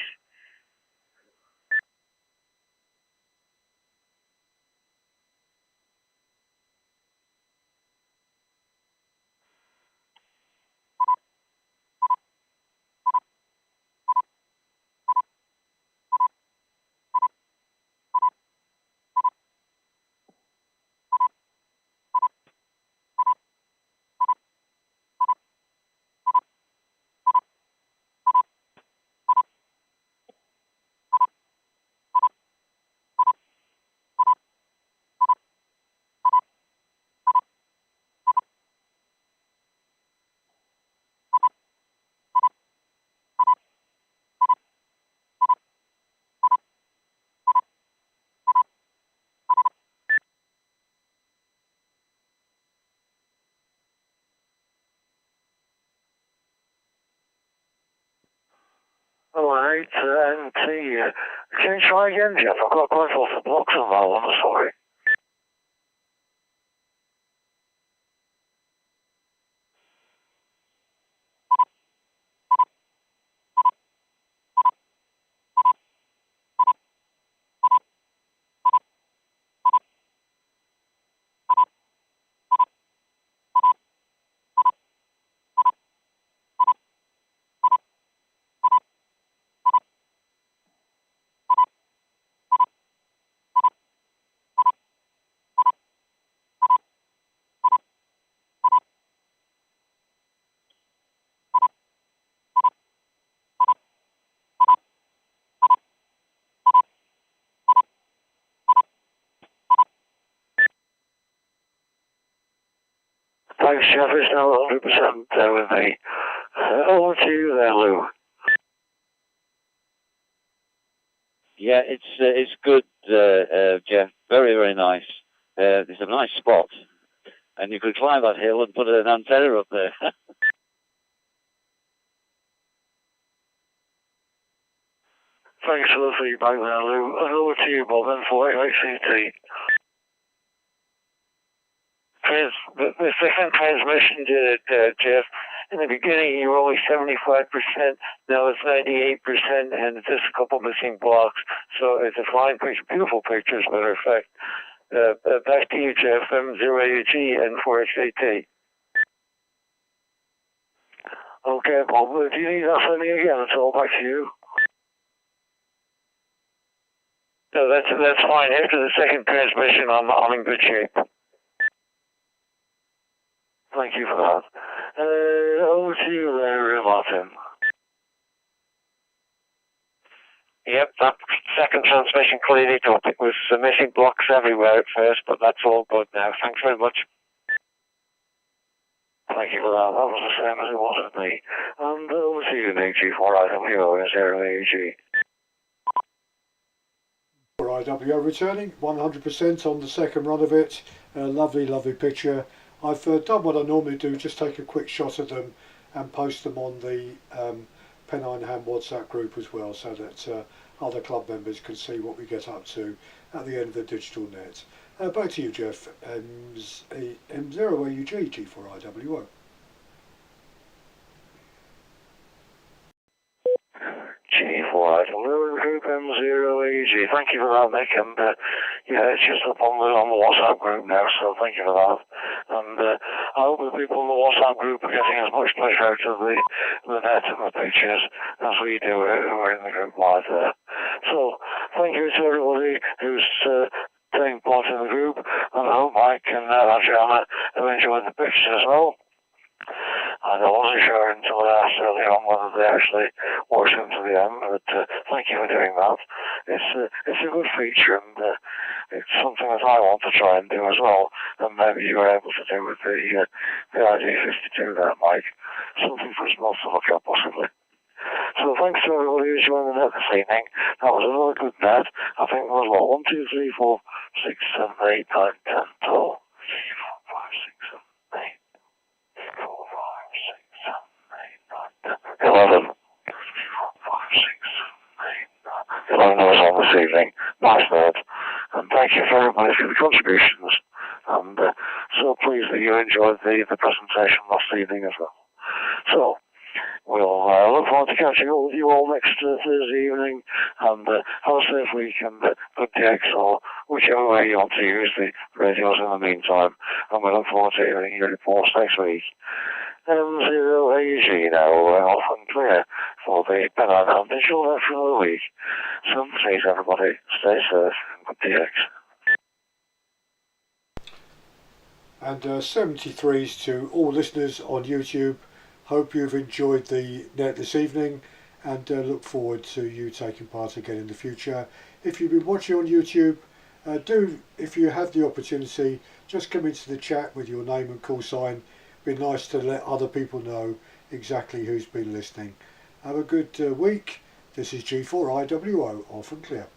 Oh, I hate NT. Can you try again, Jeff? I've got quite lots of blocks on that one, I'm sorry. Thanks, Jeff. It's now 100% there with me. Over to you there, Lou. Yeah, it's good, Jeff. Very, very nice. It's a nice spot. And you could climb that hill and put an antenna up there. Thanks for the feedback there, Lou. And over to you, Bob, then for ACT. The second transmission did it, Jeff. In the beginning, you were only 75%. Now it's 98%, and just a couple missing blocks. So it's a fine picture, beautiful picture, as a matter of fact. Back to you, Jeff. M0AUG and 4XAT. Okay, Bob. If you need that from me again, it's all back to you. No, that's fine. After the second transmission, I'm in good shape. Thank you for that. Over to you there, Martin. Yep, that second transmission cleared it up. It was missing blocks everywhere at first, but that's all good now. Thanks very much. Thank you for that. That was the same as it was with me. And over to you, Big G4IWO and 0AUG. 4IWO returning 100% on the second run of it. Lovely, lovely picture. I've done what I normally do, just take a quick shot of them and post them on the Pennine HaM WhatsApp group as well, so that other club members can see what we get up to at the end of the digital net. Back to you, Jeff. M0AUG G4IWO. G4IWO Group M0AUG. Thank you for that, Nick. And yeah, it's just up on the WhatsApp group now, so thank you for that. And I hope the people in the WhatsApp group are getting as much pleasure out of the net and the pictures as we do who are in the group live there. So thank you to everybody who's taking part in the group, and I hope Mike and Adriana have enjoyed the pictures as well. And I wasn't sure until I asked earlier on whether they actually watched them to the end, but thank you for doing that. It's a good feature, and it's something that I want to try and do as well, and maybe you were able to do with the ID52 there, Mike. Something for us both to look at, possibly. So thanks to everybody who's joined the net this evening. That was another good net. I think there was, 1, 2, 3, 4, 6, 7, 8, 9, 10, 12, 5, 6, 7, 8. 4, 5, 6, 7, 8, 9, 10, 11. 4, 5, 6, 7, 8, 9. 11 was on this evening. Nice net. And thank you very much for the contributions. And so pleased that you enjoyed the presentation last evening as well. So, we'll look forward to catching up with you all next Thursday evening, and have a safe weekend, good gigs, or whichever way you want to use the radios in the meantime. And we look forward to hearing your reports next week. M0AG now, off and clear for the Pennine HaM Digital Lecture of the week. So please everybody, stay safe and good gigs. And 73s to all listeners on YouTube. Hope you've enjoyed the net this evening, and look forward to you taking part again in the future. If you've been watching on YouTube, if you have the opportunity, just come into the chat with your name and call sign. Be nice to let other people know exactly who's been listening. Have a good week. This is G4IWO, off and clear.